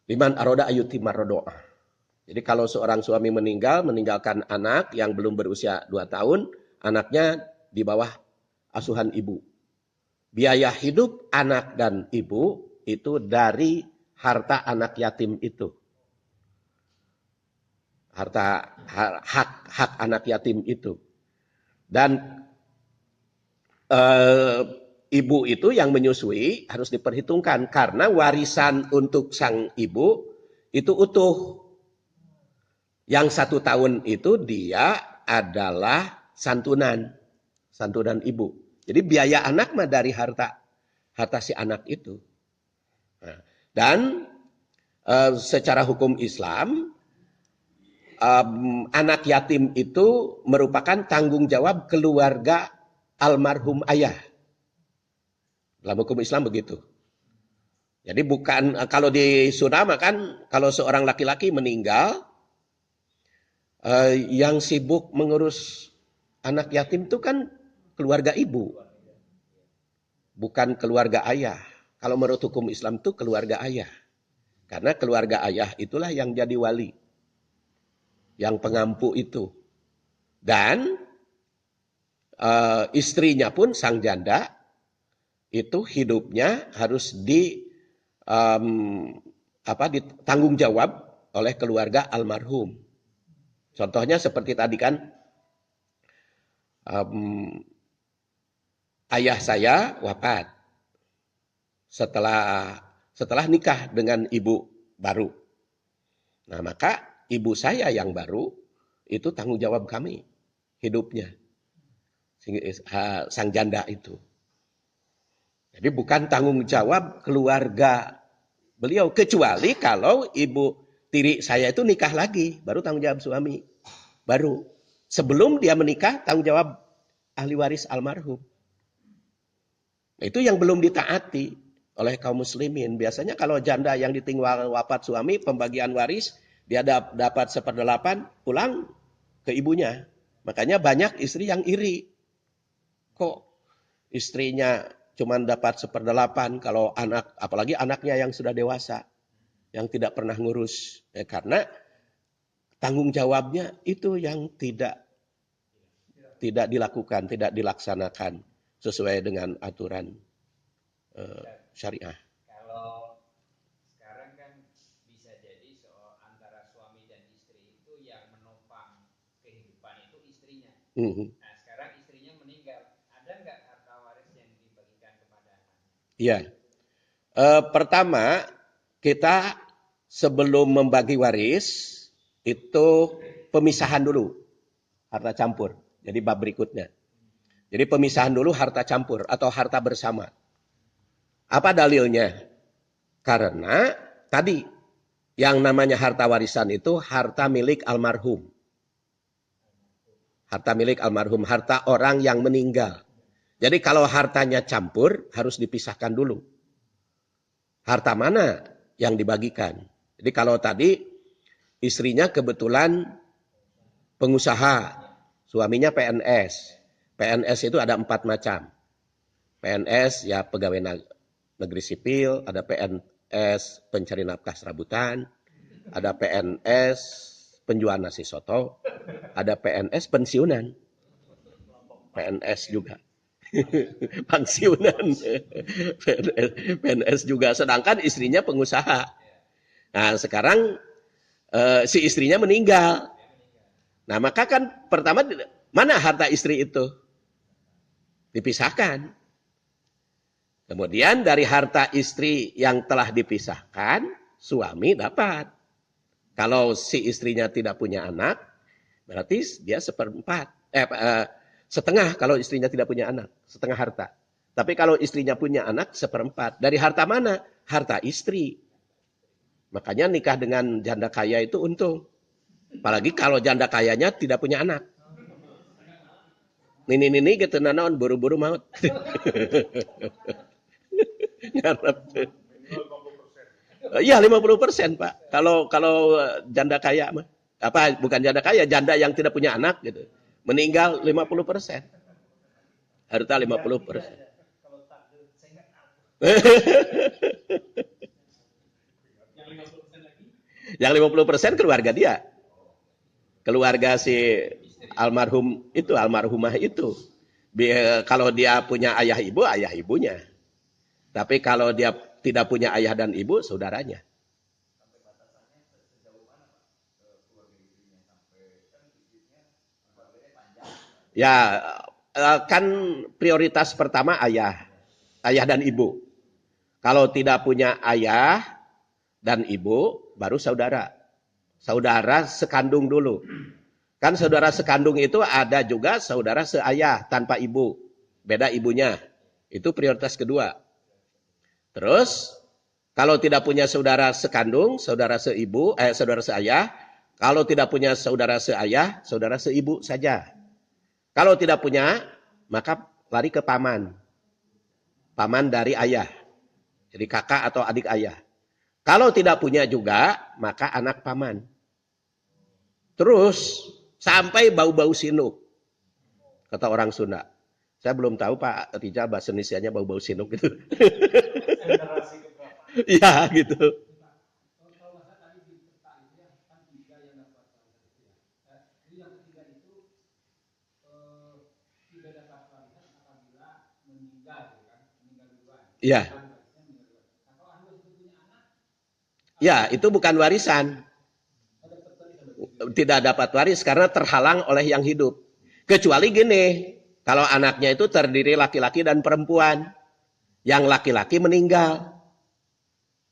liman aroda ayutimar rodo'ah. Jadi kalau seorang suami meninggalkan anak yang belum berusia 2 tahun, anaknya di bawah asuhan ibu. Biaya hidup anak dan ibu itu dari harta anak yatim itu. Hak anak yatim itu. Dan ibu itu yang menyusui harus diperhitungkan karena warisan untuk sang ibu itu utuh. Yang 1 tahun itu dia adalah santunan ibu. Jadi biaya anak mah dari harta si anak itu. Nah, dan secara hukum Islam anak yatim itu merupakan tanggung jawab keluarga almarhum ayah. Dalam hukum Islam begitu. Jadi bukan kalau di Sunda kan kalau seorang laki-laki meninggal yang sibuk mengurus anak yatim itu kan keluarga ibu. Bukan keluarga ayah. Kalau menurut hukum Islam itu keluarga ayah. Karena keluarga ayah itulah yang jadi wali. Yang pengampu itu. Dan istrinya pun sang janda itu hidupnya harus ditanggung jawab oleh keluarga almarhum. Contohnya seperti tadi kan ayah saya wafat setelah nikah dengan ibu baru. Nah, maka ibu saya yang baru itu tanggung jawab kami hidupnya. Sang janda itu. Jadi bukan tanggung jawab keluarga beliau. Kecuali kalau ibu tiri saya itu nikah lagi. Baru tanggung jawab suami. Baru. Sebelum dia menikah tanggung jawab ahli waris almarhum. Itu yang belum ditaati oleh kaum muslimin. Biasanya kalau janda yang ditinggal wafat suami, pembagian waris, dia dapat 1/8 pulang ke ibunya. Makanya banyak istri yang iri. Kok istrinya cuma dapat 1/8 kalau anak, apalagi anaknya yang sudah dewasa, yang tidak pernah ngurus. Karena tanggung jawabnya itu yang tidak dilakukan, tidak dilaksanakan sesuai dengan aturan syariah. Kalau sekarang kan bisa jadi antara suami dan istri itu yang menopang kehidupan itu istrinya. Nah, sekarang istrinya meninggal, ada nggak harta waris yang dibagikan kepada anaknya? Iya. Pertama, kita sebelum membagi waris itu pemisahan dulu harta campur. Jadi bab berikutnya. Jadi pemisahan dulu harta campur atau harta bersama. Apa dalilnya? Karena tadi yang namanya harta warisan itu harta milik almarhum. Harta milik almarhum, harta orang yang meninggal. Jadi kalau hartanya campur harus dipisahkan dulu. Harta mana yang dibagikan? Jadi kalau tadi istrinya kebetulan pengusaha, suaminya PNS. PNS itu ada 4 macam. PNS ya pegawai negeri sipil, ada PNS pencari nafkah serabutan, ada PNS penjual nasi soto, ada PNS pensiunan. PNS juga. Pensiunan. PNS juga, sedangkan istrinya pengusaha. Nah, sekarang si istrinya meninggal. Nah, maka kan pertama mana harta istri itu? Dipisahkan. Kemudian dari harta istri yang telah dipisahkan, suami dapat. Kalau si istrinya tidak punya anak, berarti dia 1/4. Setengah kalau istrinya tidak punya anak. Setengah harta. Tapi kalau istrinya punya anak, 1/4. Dari harta mana? Harta istri. Makanya nikah dengan janda kaya itu untung. Apalagi kalau janda kayanya tidak punya anak. Nini gitu naon buru-buru maut. Ngarep. Iya 50%, Pak. Kalau janda kaya mah. Apa bukan janda kaya, janda yang tidak punya anak gitu. Meninggal 50%. Harta 50%. Kalau takdir saya nggak tahu. Yang 50% keluarga dia. Keluarga si almarhum itu, almarhumah itu. Kalau dia punya ayah ibu, ayah ibunya. Tapi kalau dia tidak punya ayah dan ibu, saudaranya. Sampai batasannya sejauh mana Pak keluarga istrinya sampai kan istrinya keluarganya panjang. Ya, kan prioritas pertama ayah dan ibu. Kalau tidak punya ayah dan ibu, baru saudara. Saudara sekandung dulu. Kan saudara sekandung itu ada juga saudara seayah tanpa ibu. Beda ibunya. Itu prioritas kedua. Terus, kalau tidak punya saudara sekandung, saudara seayah. Kalau tidak punya saudara seayah, saudara seibu saja. Kalau tidak punya, maka lari ke paman. Paman dari ayah. Jadi kakak atau adik ayah. Kalau tidak punya juga, maka anak paman. Terus, sampai bau-bau sinuk. Kata orang Sunda. Saya belum tahu Pak Rijal bahasa Indonesianya bau-bau sinuk gitu. Iya gitu. Iya. Ya, itu bukan warisan. Tidak dapat waris karena terhalang oleh yang hidup. Kecuali gini, kalau anaknya itu terdiri laki-laki dan perempuan. Yang laki-laki meninggal.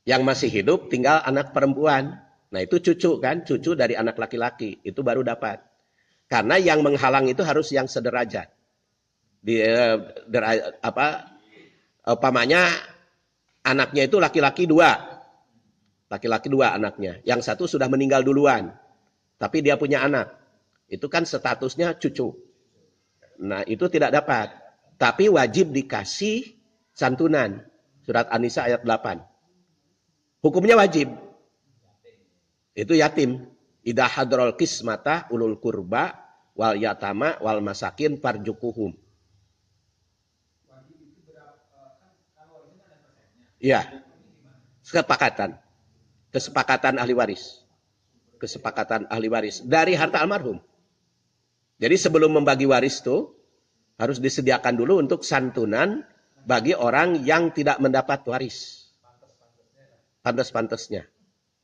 Yang masih hidup tinggal anak perempuan. Nah itu cucu kan, cucu dari anak laki-laki. Itu baru dapat. Karena yang menghalang itu harus yang sederajat. Umpamanya anaknya itu laki-laki 2. Laki-laki 2 anaknya. Yang satu sudah meninggal duluan. Tapi dia punya anak. Itu kan statusnya cucu. Nah itu tidak dapat. Tapi wajib dikasih santunan. Surat An-Nisa ayat 8. Hukumnya wajib. Itu yatim. Idza hadrol qismata ulul kurba wal yatama wal masakin farjukuhum. Iya. Kesepakatan ahli waris. Kesepakatan ahli waris dari harta almarhum. Jadi sebelum membagi waris itu harus disediakan dulu untuk santunan bagi orang yang tidak mendapat waris. Pantas-pantasnya.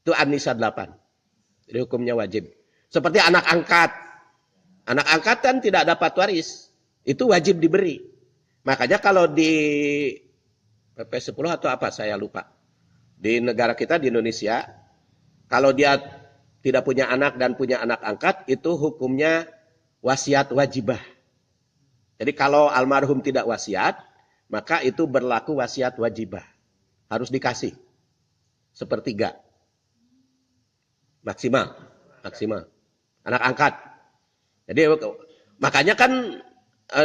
Itu An-Nisa 8. Jadi hukumnya wajib. Seperti anak angkat. Anak angkat kan tidak dapat waris. Itu wajib diberi. Makanya kalau di PP 10 atau apa saya lupa. Di negara kita di Indonesia, kalau dia tidak punya anak dan punya anak angkat, itu hukumnya wasiat wajibah. Jadi kalau almarhum tidak wasiat, maka itu berlaku wasiat wajibah. Harus dikasih. Sepertiga. Maksimal. Anak angkat. Jadi makanya kan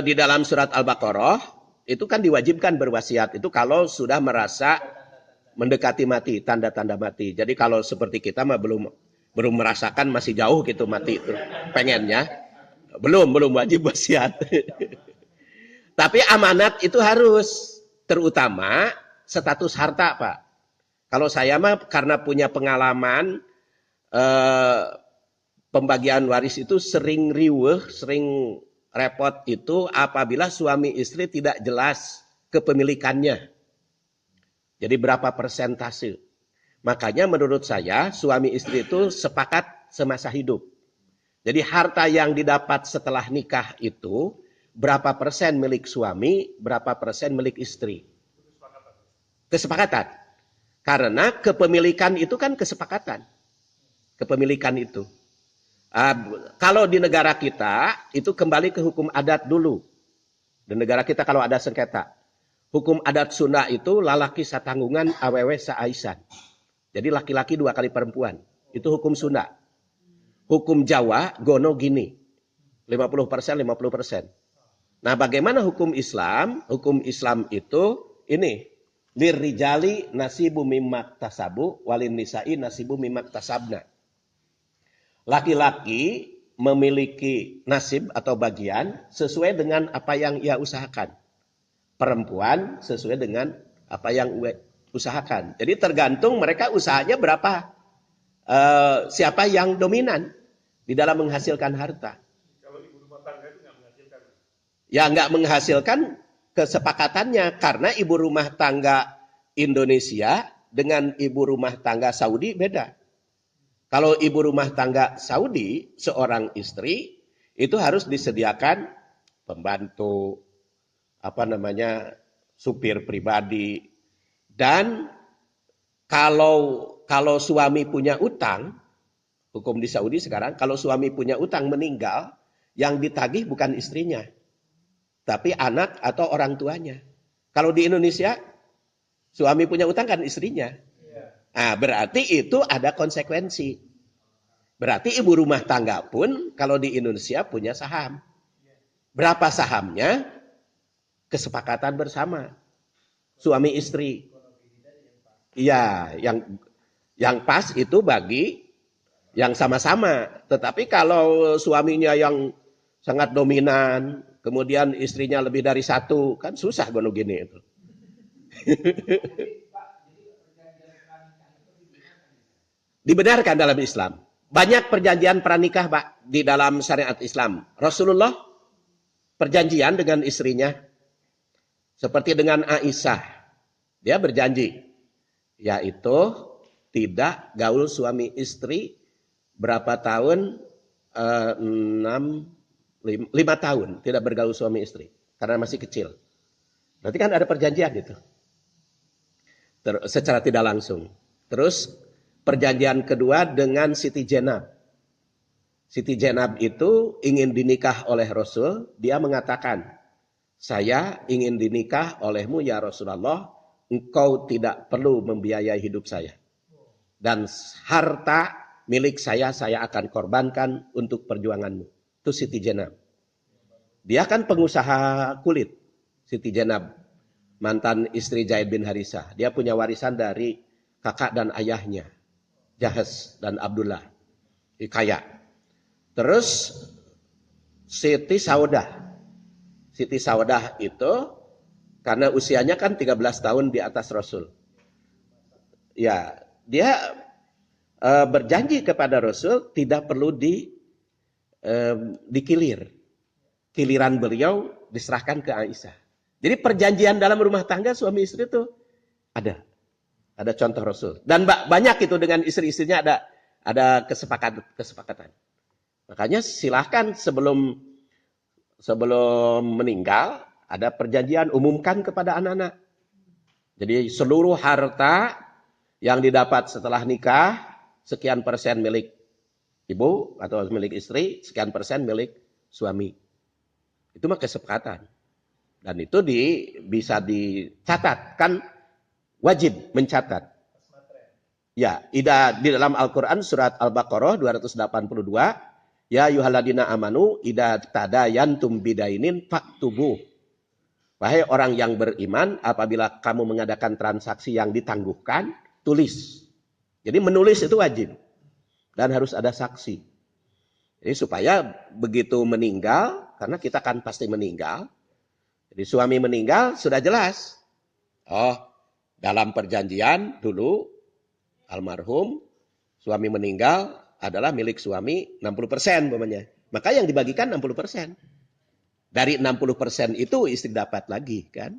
di dalam surat Al-Baqarah, itu kan diwajibkan berwasiat. Itu kalau sudah merasa mendekati mati, tanda-tanda mati. Jadi kalau seperti kita mah belum merasakan, masih jauh gitu mati itu. Pengennya. Belum wajib wasiat. Tapi amanat itu harus. Terutama status harta Pak. Kalau saya mah karena punya pengalaman pembagian waris itu sering riweuh, sering repot itu apabila suami istri tidak jelas kepemilikannya. Jadi berapa persentase. Makanya menurut saya suami istri itu sepakat semasa hidup. Jadi harta yang didapat setelah nikah itu berapa persen milik suami, berapa persen milik istri. Kesepakatan. Karena kepemilikan itu kan kesepakatan. Kepemilikan itu. Kalau di negara kita, itu kembali ke hukum adat dulu. Di negara kita kalau ada sengketa. Hukum adat Sunda itu lalaki satanggungan awewe saaisan. Jadi laki-laki 2 kali perempuan. Itu hukum Sunda. Hukum Jawa, gono gini. 50%, 50%. Nah bagaimana hukum Islam? Hukum Islam itu ini. Lirrijali nasibu mimmak tasabu, walin nisa'i nasibu mimmak tasabna. Laki-laki memiliki nasib atau bagian sesuai dengan apa yang ia usahakan. Perempuan sesuai dengan apa yang ia usahakan. Jadi tergantung mereka usahanya berapa. Siapa yang dominan di dalam menghasilkan harta. Kalau ibu rumah tangga itu nggak menghasilkan? Ya nggak menghasilkan kesepakatannya. Karena ibu rumah tangga Indonesia dengan ibu rumah tangga Saudi beda. Kalau ibu rumah tangga Saudi, seorang istri, itu harus disediakan pembantu, supir pribadi. Dan kalau suami punya utang, hukum di Saudi sekarang, kalau suami punya utang meninggal, yang ditagih bukan istrinya, tapi anak atau orang tuanya. Kalau di Indonesia, suami punya utang kan istrinya. Nah, berarti itu ada konsekuensi. Berarti ibu rumah tangga pun kalau di Indonesia punya saham. Berapa sahamnya? Kesepakatan bersama. Suami istri. Iya, yang pas itu bagi yang sama-sama. Tetapi kalau suaminya yang sangat dominan, kemudian istrinya lebih dari satu, kan susah gono gini itu. Dibenarkan dalam Islam. Banyak perjanjian pranikah, Pak, di dalam syariat Islam. Rasulullah perjanjian dengan istrinya. Seperti dengan Aisyah. Dia berjanji. Yaitu tidak gaul suami istri berapa tahun? 5 tahun tidak bergaul suami istri. Karena masih kecil. Berarti kan ada perjanjian gitu. Secara tidak langsung. Terus perjanjian kedua dengan Siti Jenab. Siti Jenab itu ingin dinikah oleh Rasul. Dia mengatakan, saya ingin dinikah olehmu ya Rasulullah. Engkau tidak perlu membiayai hidup saya. Dan harta milik saya akan korbankan untuk perjuanganmu. Itu Siti Jenab. Dia kan pengusaha kulit. Siti Jenab. Mantan istri Zaid bin Harisah. Dia punya warisan dari kakak dan ayahnya. Jahaz dan Abdullah. Kaya. Terus Siti Saudah. Siti Saudah itu karena usianya kan 13 tahun di atas Rasul. Ya, dia berjanji kepada Rasul tidak perlu dikilir. Kiliran beliau diserahkan ke Aisyah. Jadi perjanjian dalam rumah tangga suami istri itu ada. Ada contoh Rasul. Dan banyak itu dengan istri-istrinya ada kesepakatan. Makanya silahkan sebelum meninggal ada perjanjian umumkan kepada anak-anak. Jadi seluruh harta yang didapat setelah nikah sekian persen milik ibu atau milik istri, sekian persen milik suami. Itu mah kesepakatan. Dan itu bisa dicatat, kan wajib mencatat. Ya, di dalam Al-Quran surat Al-Baqarah 282, ya ayyuhalladzina amanu idza tadayantum bidainin faktubuh. Wahai orang yang beriman, apabila kamu mengadakan transaksi yang ditangguhkan, tulis. Jadi menulis itu wajib. Dan harus ada saksi. Jadi supaya begitu meninggal, karena kita kan pasti meninggal. Jadi suami meninggal sudah jelas. Oh, dalam perjanjian dulu almarhum suami meninggal adalah milik suami 60% umpamanya. Maka yang dibagikan 60%. Dari 60% itu istri dapat lagi kan.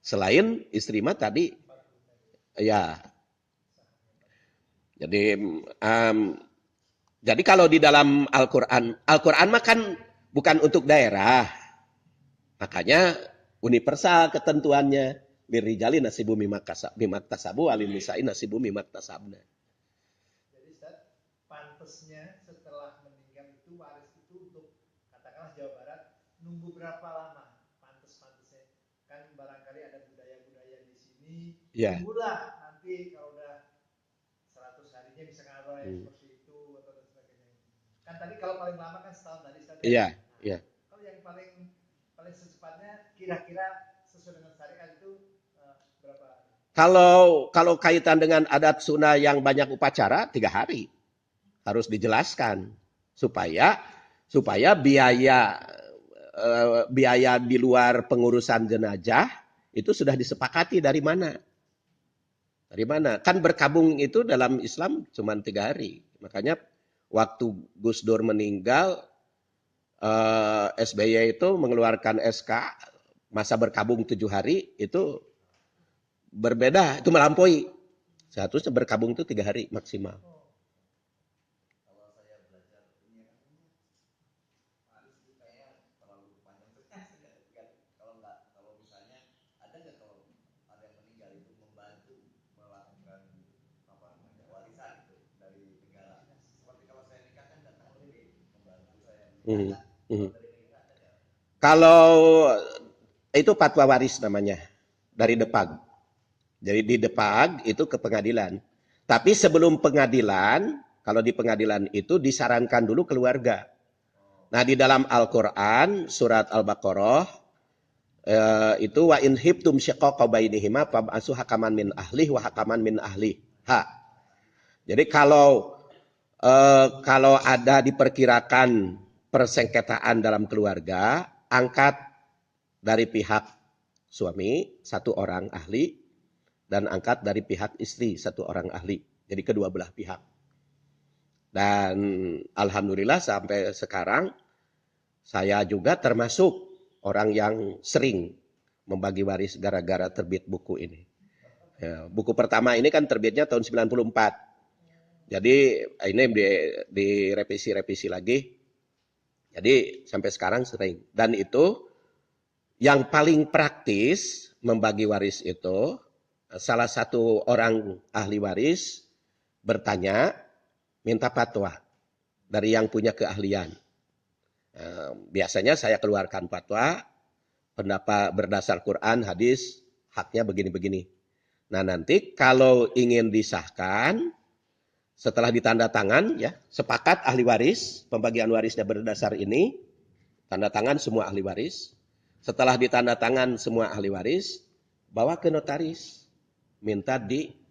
Selain istri mah tadi ya. Jadi kalau di dalam Al-Quran mah kan bukan untuk daerah. Makanya universal ketentuannya. Lirijali nasibu mimaktasabu walin nisa'i nasibu mimaktasabna. Jadi Ustaz, pantasnya setelah meninggal itu waris itu untuk katakanlah Jawa Barat nunggu berapa lama pantasnya? Kan barangkali ada budaya-budaya di sini. Ya. Tunggulah nanti kalau udah 100 harinya bisa ngaruh seperti itu atau dan sebagainya. Kan tadi kalau paling lama kan setahun tadi Ustaz. Iya, iya. Kalau yang paling secepatnya kira-kira sesuai dengan syariat itu berapa? Kalau kaitan dengan adat sunnah yang banyak upacara 3 hari harus dijelaskan supaya biaya di luar pengurusan jenazah itu sudah disepakati dari mana? Dari mana? Kan berkabung itu dalam Islam cuma 3 hari. Makanya waktu Gus Dur meninggal, SBY itu mengeluarkan SK masa berkabung 7 hari itu berbeda, itu melampaui. Seharusnya berkabung itu 3 hari maksimal. Kalau saya belajar ini harus itu kayak terlalu panjang Hmm. Hmm. Kalau itu fatwa waris namanya dari Depag. Jadi di Depag itu ke pengadilan. Tapi sebelum pengadilan, kalau di pengadilan itu disarankan dulu keluarga. Nah di dalam Al-Quran surat Al-Baqarah itu wa in hibtum syiqaqa bainihima fab'asu hakaman min ahli wa hakaman min ahli. Jadi kalau ada diperkirakan persengketaan dalam keluarga, angkat dari pihak suami satu orang ahli dan angkat dari pihak istri satu orang ahli. Jadi kedua belah pihak. Dan alhamdulillah sampai sekarang saya juga termasuk orang yang sering membagi waris gara-gara terbit buku ini. Ya, buku pertama ini kan terbitnya tahun 94. Jadi ini direvisi-revisi lagi. Jadi sampai sekarang sering. Dan itu yang paling praktis membagi waris itu, salah satu orang ahli waris bertanya, minta fatwa dari yang punya keahlian. Biasanya saya keluarkan fatwa, pendapat berdasar Quran, hadis, haknya begini-begini. Nah nanti kalau ingin disahkan, setelah ditanda tangan, ya sepakat ahli waris, pembagian warisnya berdasar ini, tanda tangan semua ahli waris. Setelah ditanda tangan semua ahli waris, bawa ke notaris, minta diaktekan.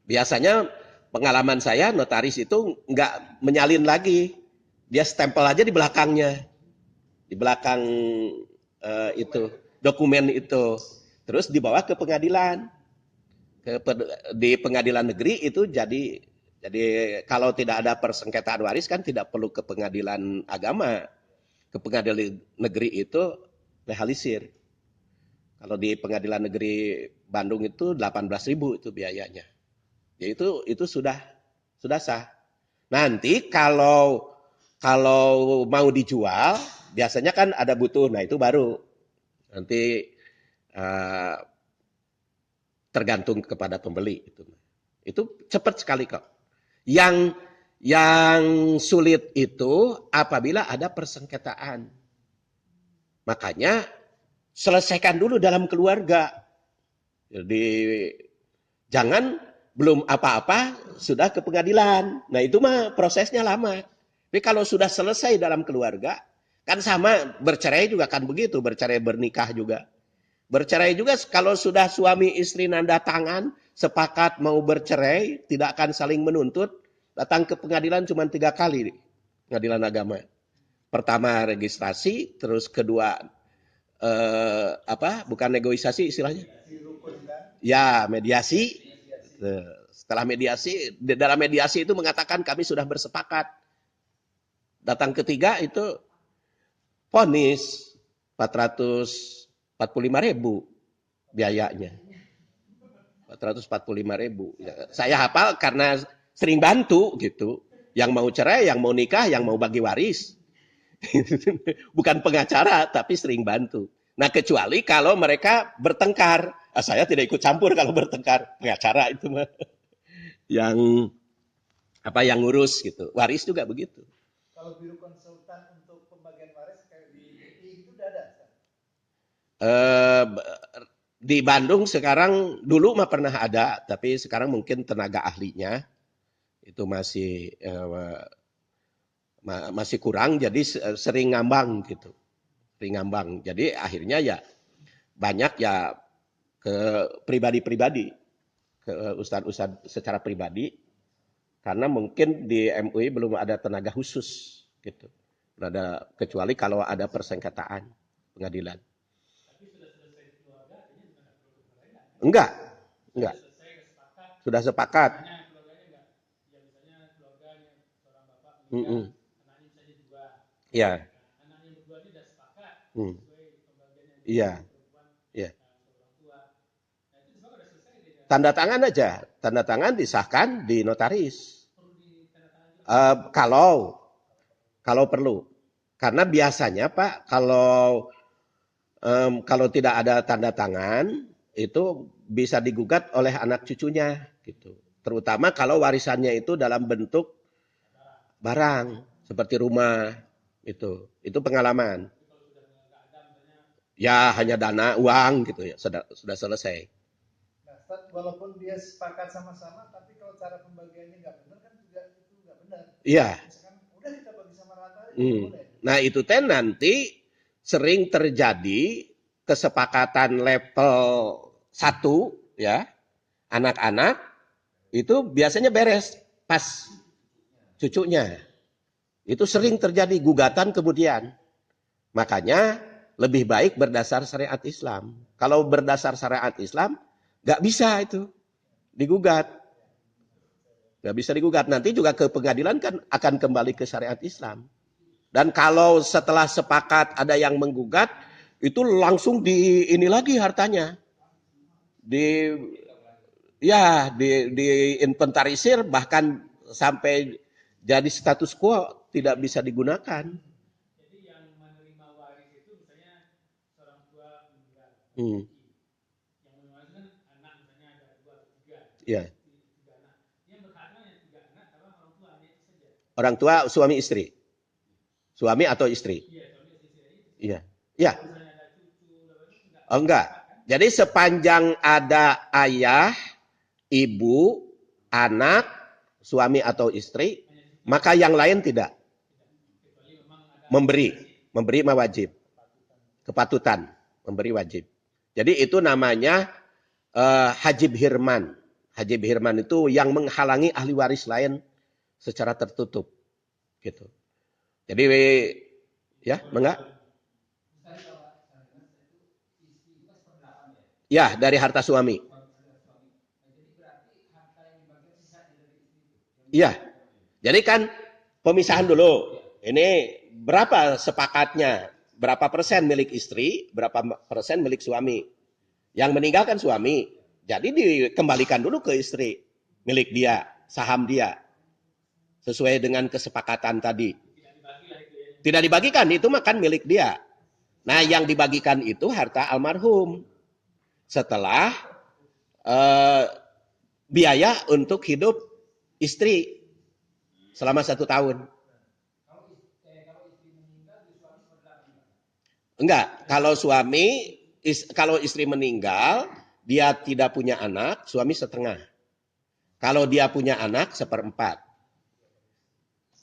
Biasanya pengalaman saya notaris itu nggak menyalin lagi, dia stempel aja di belakangnya, di belakang itu dokumen itu, terus dibawa ke pengadilan. Di pengadilan negeri itu jadi kalau tidak ada persengketaan waris kan tidak perlu ke pengadilan agama, ke pengadilan negeri itu legalisir. Kalau di pengadilan negeri Bandung itu 18.000 itu biayanya. Ya itu sudah sah. Nanti kalau mau dijual biasanya kan ada butuh, nah itu baru nanti tergantung kepada pembeli itu cepat sekali kok. Yang sulit itu apabila ada persengketaan. Makanya selesaikan dulu dalam keluarga. Jadi jangan belum apa-apa sudah ke pengadilan. Nah itu mah prosesnya lama. Tapi kalau sudah selesai dalam keluarga, kan sama bercerai juga kan begitu, bercerai bernikah juga. Bercerai juga kalau sudah suami istri nanda tangan, sepakat mau bercerai, tidak akan saling menuntut, datang ke pengadilan cuma 3 kali, pengadilan agama. Pertama registrasi, terus kedua bukan negosiasi istilahnya? Ya mediasi. Setelah mediasi, dalam mediasi itu mengatakan kami sudah bersepakat. Datang ketiga itu vonis 445.000 biayanya. 445.000. Ya, saya hafal karena sering bantu gitu. Yang mau cerai, yang mau nikah, yang mau bagi waris. Bukan pengacara tapi sering bantu. Nah kecuali kalau mereka bertengkar. Saya tidak ikut campur kalau bertengkar. Pengacara itu mah yang ngurus gitu. Waris juga begitu. Kalau biro konsultan untuk pembagian waris kayak di UI itu udah ada? Di Bandung sekarang dulu mah pernah ada, tapi sekarang mungkin tenaga ahlinya itu masih kurang, jadi sering ngambang gitu, Jadi akhirnya ya banyak ya ke pribadi-pribadi, ke ustadz-ustadz secara pribadi, karena mungkin di MUI belum ada tenaga khusus gitu, kecuali kalau ada persengketaan pengadilan. Enggak. Sudah sepakat. Iya. Iya. Iya. Tanda tangan aja. Tanda tangan disahkan di notaris. Kalau perlu. Karena biasanya Pak, kalau tidak ada tanda tangan, itu bisa digugat oleh anak cucunya gitu. Terutama kalau warisannya itu dalam bentuk barang seperti rumah itu pengalaman. Ya hanya dana uang gitu ya sudah selesai. Nah, Ustaz, walaupun dia sepakat sama-sama, tapi kalau cara pembagiannya nggak benar kan juga itu nggak benar. Iya. Misalkan udah kita bagi sama rata aja, boleh. Nah itu nanti sering terjadi kesepakatan level 1 ya, anak-anak itu biasanya beres pas cucunya. Itu sering terjadi gugatan kemudian. Makanya lebih baik berdasar syariat Islam. Kalau berdasar syariat Islam, nggak bisa itu digugat. Nggak bisa digugat. Nanti juga ke pengadilan kan akan kembali ke syariat Islam. Dan kalau setelah sepakat ada yang menggugat, itu langsung ini lagi hartanya. Diinventarisir bahkan sampai jadi status quo tidak bisa digunakan. Jadi yang menerima waris itu misalnya seorang tua meninggal. Yang menerima kan anak misalnya ada 2 atau 3. Iya. 3 anak. Yang berhaknya yang 3 anak karena orang tua hanya itu saja. Orang tua suami istri. Suami atau istri? Iya, suami istri. Iya. Iya. Misalnya ada cucu Oh, enggak. Jadi sepanjang ada ayah, ibu, anak, suami atau istri, maka yang lain tidak. Memberi mah wajib. Kepatutan, memberi wajib. Jadi itu namanya hajib hirman. Hajib hirman itu yang menghalangi ahli waris lain secara tertutup. Gitu. Jadi ya, enggak? Ya, dari harta suami. Iya. Jadi kan pemisahan dulu. Ini berapa sepakatnya? Berapa persen milik istri, berapa persen milik suami? Yang meninggalkan suami. Jadi dikembalikan dulu ke istri. Milik dia, saham dia. Sesuai dengan kesepakatan tadi. Tidak dibagikan, itu makan milik dia. Nah, yang dibagikan itu harta almarhum. Setelah biaya untuk hidup istri selama 1 tahun. Enggak, kalau istri meninggal, dia tidak punya anak, suami setengah. Kalau dia punya anak, 1/4.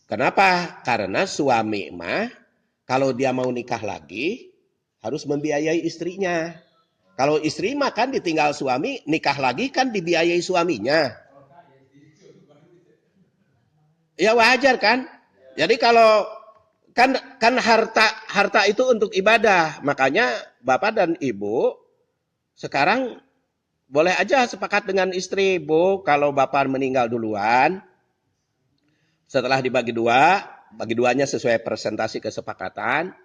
Kenapa? Karena suami mah, kalau dia mau nikah lagi, harus membiayai istrinya. Kalau istri mah kan ditinggal suami, nikah lagi kan dibiayai suaminya. Ya wajar kan? Jadi kalau kan harta itu untuk ibadah. Makanya Bapak dan Ibu sekarang boleh aja sepakat dengan istri, Bu, kalau Bapak meninggal duluan, setelah dibagi 2, bagi 2-nya sesuai presentasi kesepakatan,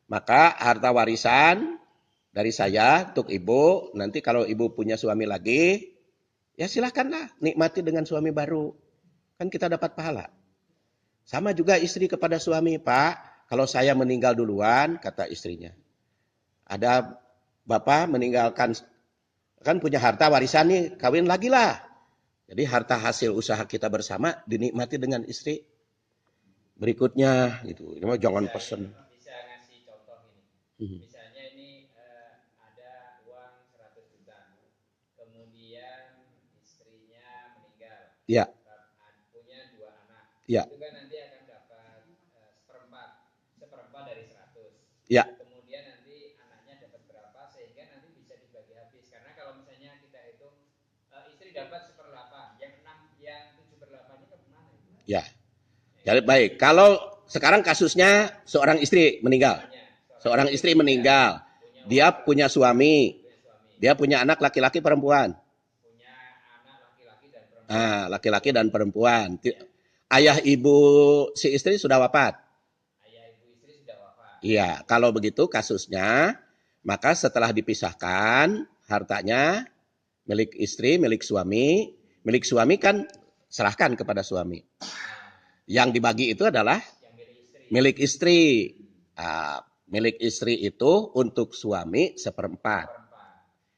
maka harta warisan dari saya untuk Ibu, nanti kalau Ibu punya suami lagi, ya silakanlah nikmati dengan suami baru. Kan kita dapat pahala. Sama juga istri kepada suami, Pak, kalau saya meninggal duluan, kata istrinya. Ada Bapak meninggalkan, kan punya harta warisan nih, kawin lagi lah. Jadi harta hasil usaha kita bersama dinikmati dengan istri. Berikutnya, gitu. Ini mah jangan pesen. Bisa ngasih contoh ini. Misalnya ini ada uang 100 juta, kemudian istrinya meninggal. Ya. Punya 2 anak. Ya. Itu kan nanti akan dapat seperempat dari 100. Ya. Kemudian nanti anaknya dapat berapa sehingga nanti bisa dibagi habis. Karena kalau misalnya kita hitung istri dapat 1/8, yang 7/8-nya kemana? Ya. Jadi baik. Kalau sekarang kasusnya seorang istri meninggal. Seorang istri meninggal. Dia punya suami. Dia punya anak laki-laki perempuan. Punya anak laki-laki dan perempuan. Laki-laki dan perempuan. Ayah ibu si istri sudah wafat. Ayah ibu istri sudah wafat. Iya, kalau begitu kasusnya, maka setelah dipisahkan hartanya milik istri, milik suami kan serahkan kepada suami. Yang dibagi itu adalah milik istri. Nah, milik istri itu untuk suami 1/4.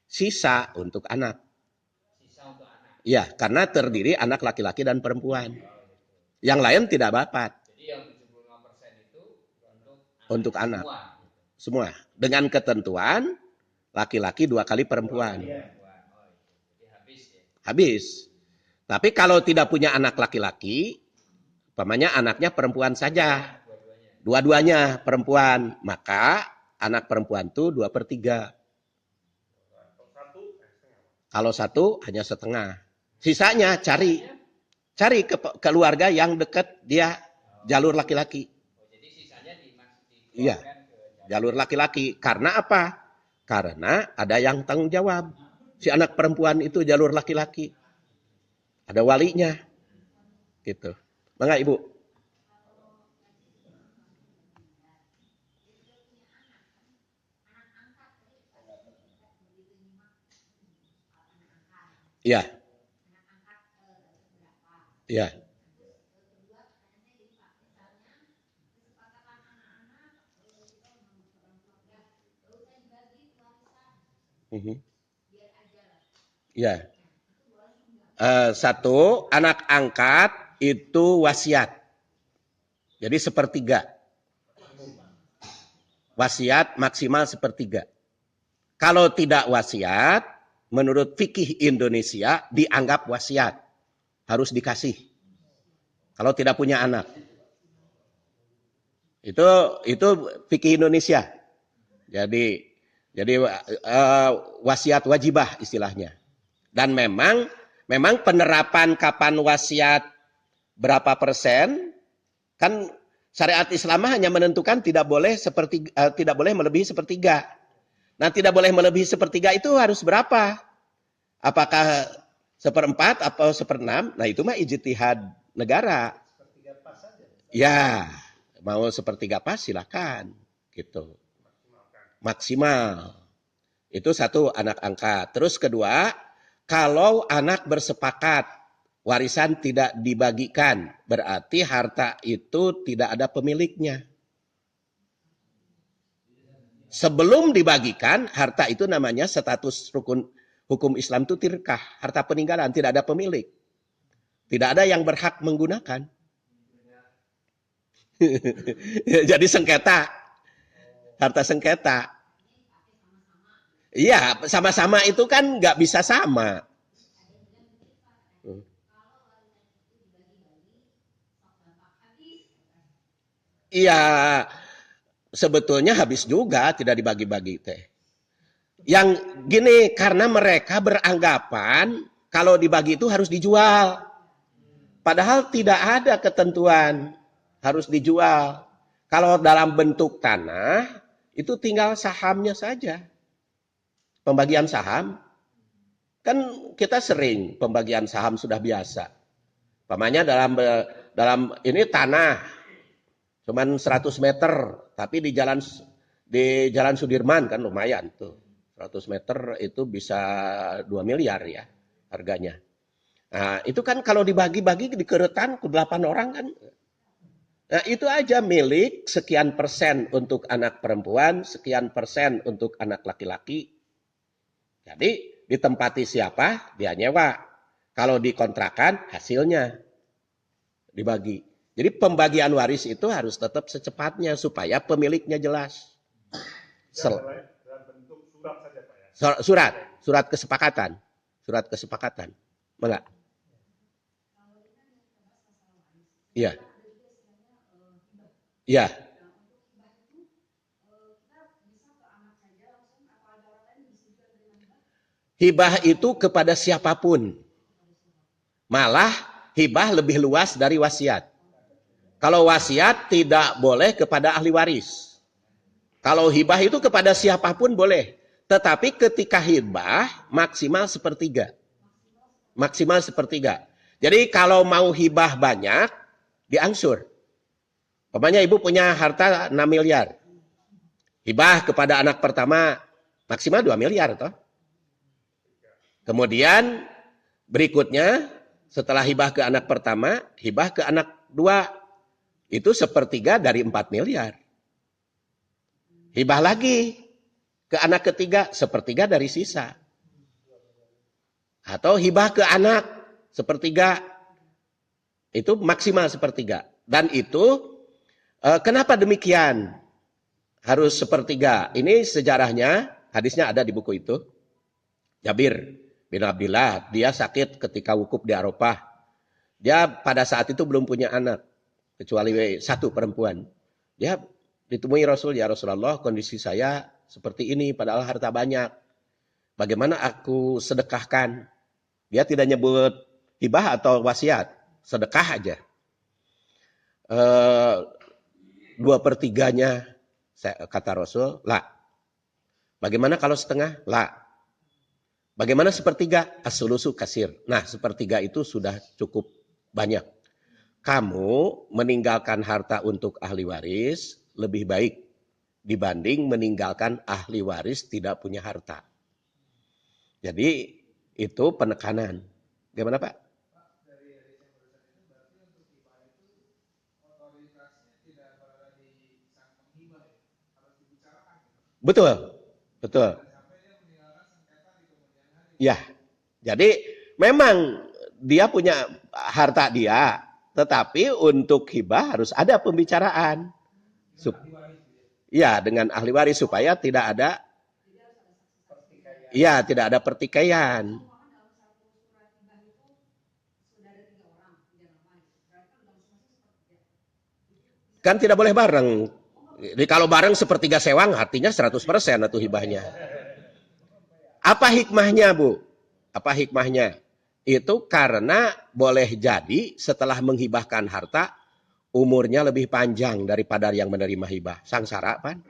Sisa untuk anak. Ya, karena terdiri anak laki-laki dan perempuan. Yang lain tidak dapat. Jadi yang 75% Untuk anak. Semua. Semua. Dengan ketentuan laki-laki 2 kali perempuan. Perempuan. Oh, itu. Jadi habis ya. Habis. Tapi kalau tidak punya anak laki-laki, umpamanya anaknya perempuan saja. Dua-duanya. Dua-duanya perempuan. Maka anak perempuan itu 2/3. Kalau satu hanya setengah. Sisanya cari keluarga yang dekat dia jalur laki-laki. Oh, jadi sisanya Iya. Jalur laki-laki. Karena apa? Karena ada yang tanggung jawab. Si anak perempuan itu jalur laki-laki. Ada walinya. Gitu. Mangga Ibu. Iya. Iya. Ya. Satu, anak angkat itu wasiat. Jadi 1/3. Wasiat maksimal 1/3. Kalau tidak wasiat, menurut fikih Indonesia dianggap wasiat. Harus dikasih. Kalau tidak punya anak. Itu fikih Indonesia. Jadi wasiat wajibah istilahnya. Dan memang penerapan kapan wasiat berapa persen, kan syariat Islam hanya menentukan tidak boleh melebihi 1/3. Nah, tidak boleh melebihi 1/3 itu harus berapa? Apakah 1/4 atau 1/6? Nah, itu mah ijtihad negara. 1/3 pas saja. Ya, mau 1/3 pas silakan gitu. Maksimal. Itu satu, anak angkat. Terus kedua, kalau anak bersepakat warisan tidak dibagikan, berarti harta itu tidak ada pemiliknya. Sebelum dibagikan, harta itu namanya status hukum Islam itu tirkah, harta peninggalan, tidak ada pemilik. Tidak ada yang berhak menggunakan. Jadi sengketa. Harta sengketa. Iya, sama-sama itu kan nggak bisa sama. Iya, sebetulnya habis juga tidak dibagi-bagi teh. Yang gini, karena mereka beranggapan kalau dibagi itu harus dijual. Padahal tidak ada ketentuan harus dijual. Kalau dalam bentuk tanah, itu tinggal sahamnya saja. Pembagian saham, kan kita sering pembagian saham sudah biasa. Umpamanya dalam ini tanah, cuman 100 meter, tapi di Jalan Sudirman kan lumayan tuh. 100 meter itu bisa 2 miliar ya harganya. Nah, itu kan kalau dibagi-bagi di keretan ke 8 orang kan. Nah, itu aja milik sekian persen untuk anak perempuan, sekian persen untuk anak laki-laki. Jadi ditempati siapa, dia nyewa. Kalau dikontrakan, hasilnya dibagi. Jadi pembagian waris itu harus tetap secepatnya supaya pemiliknya jelas. Dalam bentuk surat saja Pak ya? Surat kesepakatan. Enggak? Iya. Iya. Hibah itu kepada siapapun. Malah hibah lebih luas dari wasiat. Kalau wasiat tidak boleh kepada ahli waris. Kalau hibah itu kepada siapapun boleh. Tetapi ketika hibah maksimal 1/3. Maksimal 1/3. Jadi kalau mau hibah banyak, diangsur. Umpamanya ibu punya harta 6 miliar. Hibah kepada anak pertama maksimal 2 miliar toh. Kemudian berikutnya setelah hibah ke anak pertama, hibah ke anak 2. Itu 1/3 dari 4 miliar. Hibah lagi ke anak ketiga, 1/3 dari sisa. Atau hibah ke anak 1/3. Itu maksimal 1/3. Dan itu kenapa demikian? Harus sepertiga. Ini sejarahnya, hadisnya ada di buku itu. Jabir bin Abdullah, dia sakit ketika wukuf di Arafah. Dia pada saat itu belum punya anak, kecuali satu perempuan. Dia ditemui Rasul, ya Rasulullah, kondisi saya seperti ini, padahal harta banyak. Bagaimana aku sedekahkan? Dia tidak nyebut hibah atau wasiat, sedekah aja. 2/3-nya, kata Rasul, la. Bagaimana kalau setengah? La. Bagaimana sepertiga? As-sulusu kasir. Nah, sepertiga itu sudah cukup banyak. Kamu meninggalkan harta untuk ahli waris lebih baik dibanding meninggalkan ahli waris tidak punya harta. Jadi itu penekanan. Gimana Pak? Dari yang barusan itu berarti untuk hibah itu otoritasnya tidak berada di sang penghibah ya, harus dibicarakan. Betul, betul. Sampai dia meninggalkan sengketa di kemudian hari. Ya, jadi memang dia punya harta dia, tetapi untuk hibah harus ada pembicaraan. Ya, dengan ahli waris supaya tidak ada pertikaian. Kan tidak boleh bareng. Jadi kalau bareng sepertiga sewang artinya 100% itu hibahnya. Apa hikmahnya, Bu? Apa hikmahnya? Itu karena boleh jadi setelah menghibahkan harta umurnya lebih panjang daripada yang menerima hibah. Sangsara kan?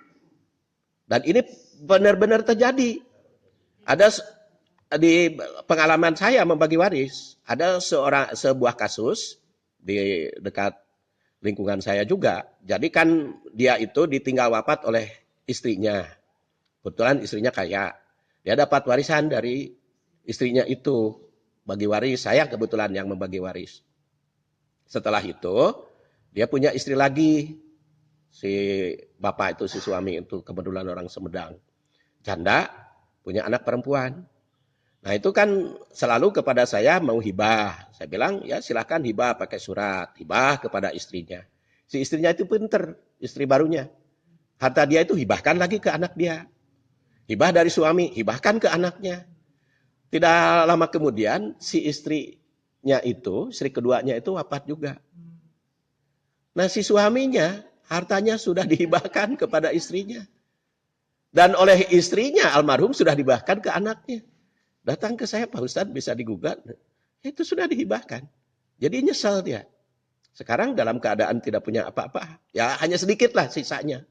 Dan ini benar-benar terjadi. Ada di pengalaman saya membagi waris, ada sebuah kasus di dekat lingkungan saya juga. Jadi kan dia itu ditinggal wafat oleh istrinya. Kebetulan istrinya kaya. Dia dapat warisan dari istrinya itu. Bagi waris, saya kebetulan yang membagi waris. Setelah itu, dia punya istri lagi. Si bapak itu, si suami itu kebetulan orang Sumedang. Janda, punya anak perempuan. Nah itu kan selalu kepada saya mau hibah. Saya bilang ya silahkan hibah pakai surat. Hibah kepada istrinya. Si istrinya itu pinter, istri barunya. Harta dia itu hibahkan lagi ke anak dia. Hibah dari suami, hibahkan ke anaknya. Tidak lama kemudian si istrinya itu, istri keduanya itu wafat juga. Nah si suaminya hartanya sudah dihibahkan kepada istrinya. Dan oleh istrinya almarhum sudah dihibahkan ke anaknya. Datang ke saya, Pak Ustadz bisa digugat. Itu sudah dihibahkan. Jadi nyesal dia. Sekarang dalam keadaan tidak punya apa-apa. Ya hanya sedikit lah sisanya.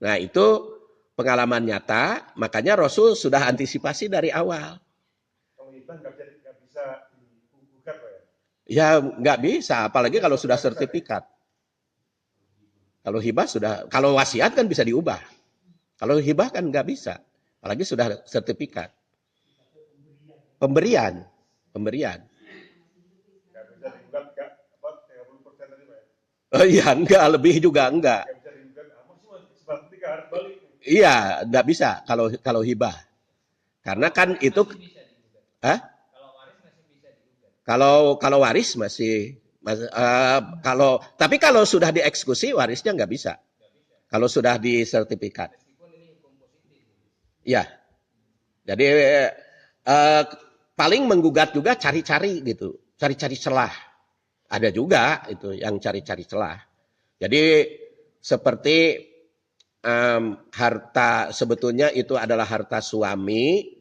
Nah itu pengalaman nyata. Makanya Rasul sudah antisipasi dari awal. Kalau hibah nggak bisa digugat Pak ya? Ya nggak bisa. Apalagi kalau sudah sertifikat. Kalau hibah sudah, kalau wasiat kan bisa diubah. Kalau hibah kan nggak bisa. Apalagi sudah sertifikat. Pemberian. Nggak bisa digugat, 30% tadi Pak ya? Oh iya, enggak, lebih juga enggak. Nggak bisa digugat, masih sepertiga harus balik. Iya, enggak bisa kalau hibah. Karena kan itu, Masih bisa digugat. Hah? Kalau waris masih bisa digugat. Kalau waris masih, tapi kalau sudah dieksekusi warisnya nggak bisa. Kalau sudah disertifikat. Meskipun ini hukum positif. Iya. Jadi paling menggugat juga cari-cari gitu, cari-cari celah. Ada juga itu yang cari-cari celah. Jadi seperti harta sebetulnya itu adalah harta suami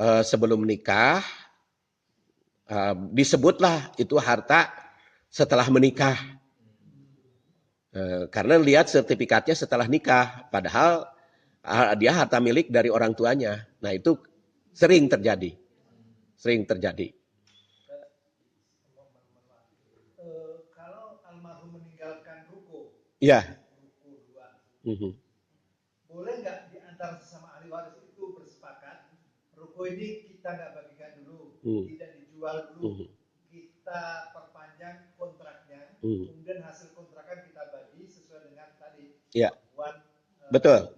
sebelum nikah. Disebutlah itu harta setelah menikah. Karena lihat sertifikatnya setelah nikah. Padahal dia harta milik dari orang tuanya. Nah itu sering terjadi. Kalau almarhum meninggalkan ruko, Iya. ruko 2, boleh nggak di antara sesama ahli waris itu bersepakat, ruko ini kita nggak bagikan dulu, tidak dijual dulu, kita perpanjang kontraknya, kemudian hasil kontrakan kita bagi sesuai dengan tadi. Iya. Betul.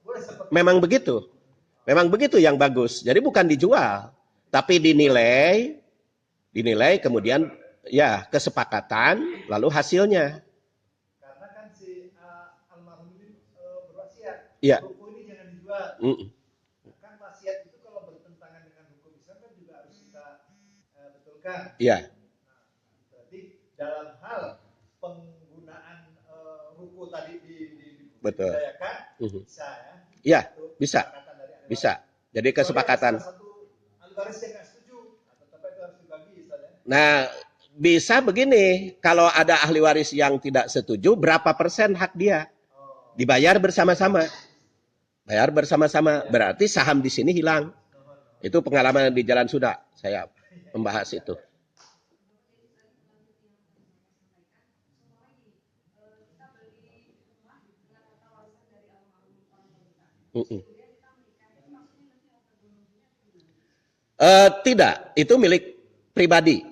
Boleh seperti Memang begitu yang bagus. Jadi bukan dijual, tapi dinilai kemudian ya kesepakatan lalu hasilnya. karena kan si almarhum ini Iya. Ruko ini jangan dijual. Kan wasiat itu kalau bertentangan dengan hukum Islam kan juga harus kita betulkan. Iya. Nah, berarti dalam hal penggunaan ruko tadi dibudayakan bisa ya? Iya, bisa. Bisa. Jadi kesepakatan. Salah satu ahli waris yang nggak setuju, tetap itu harus dibagi, Ustaz ya? Nah, bisa begini, kalau ada ahli waris yang tidak setuju, berapa persen hak dia? Dibayar bersama-sama. Bayar bersama-sama, berarti saham di sini hilang. Itu pengalaman di Jalan Suda, saya membahas itu. Tidak, itu milik pribadi.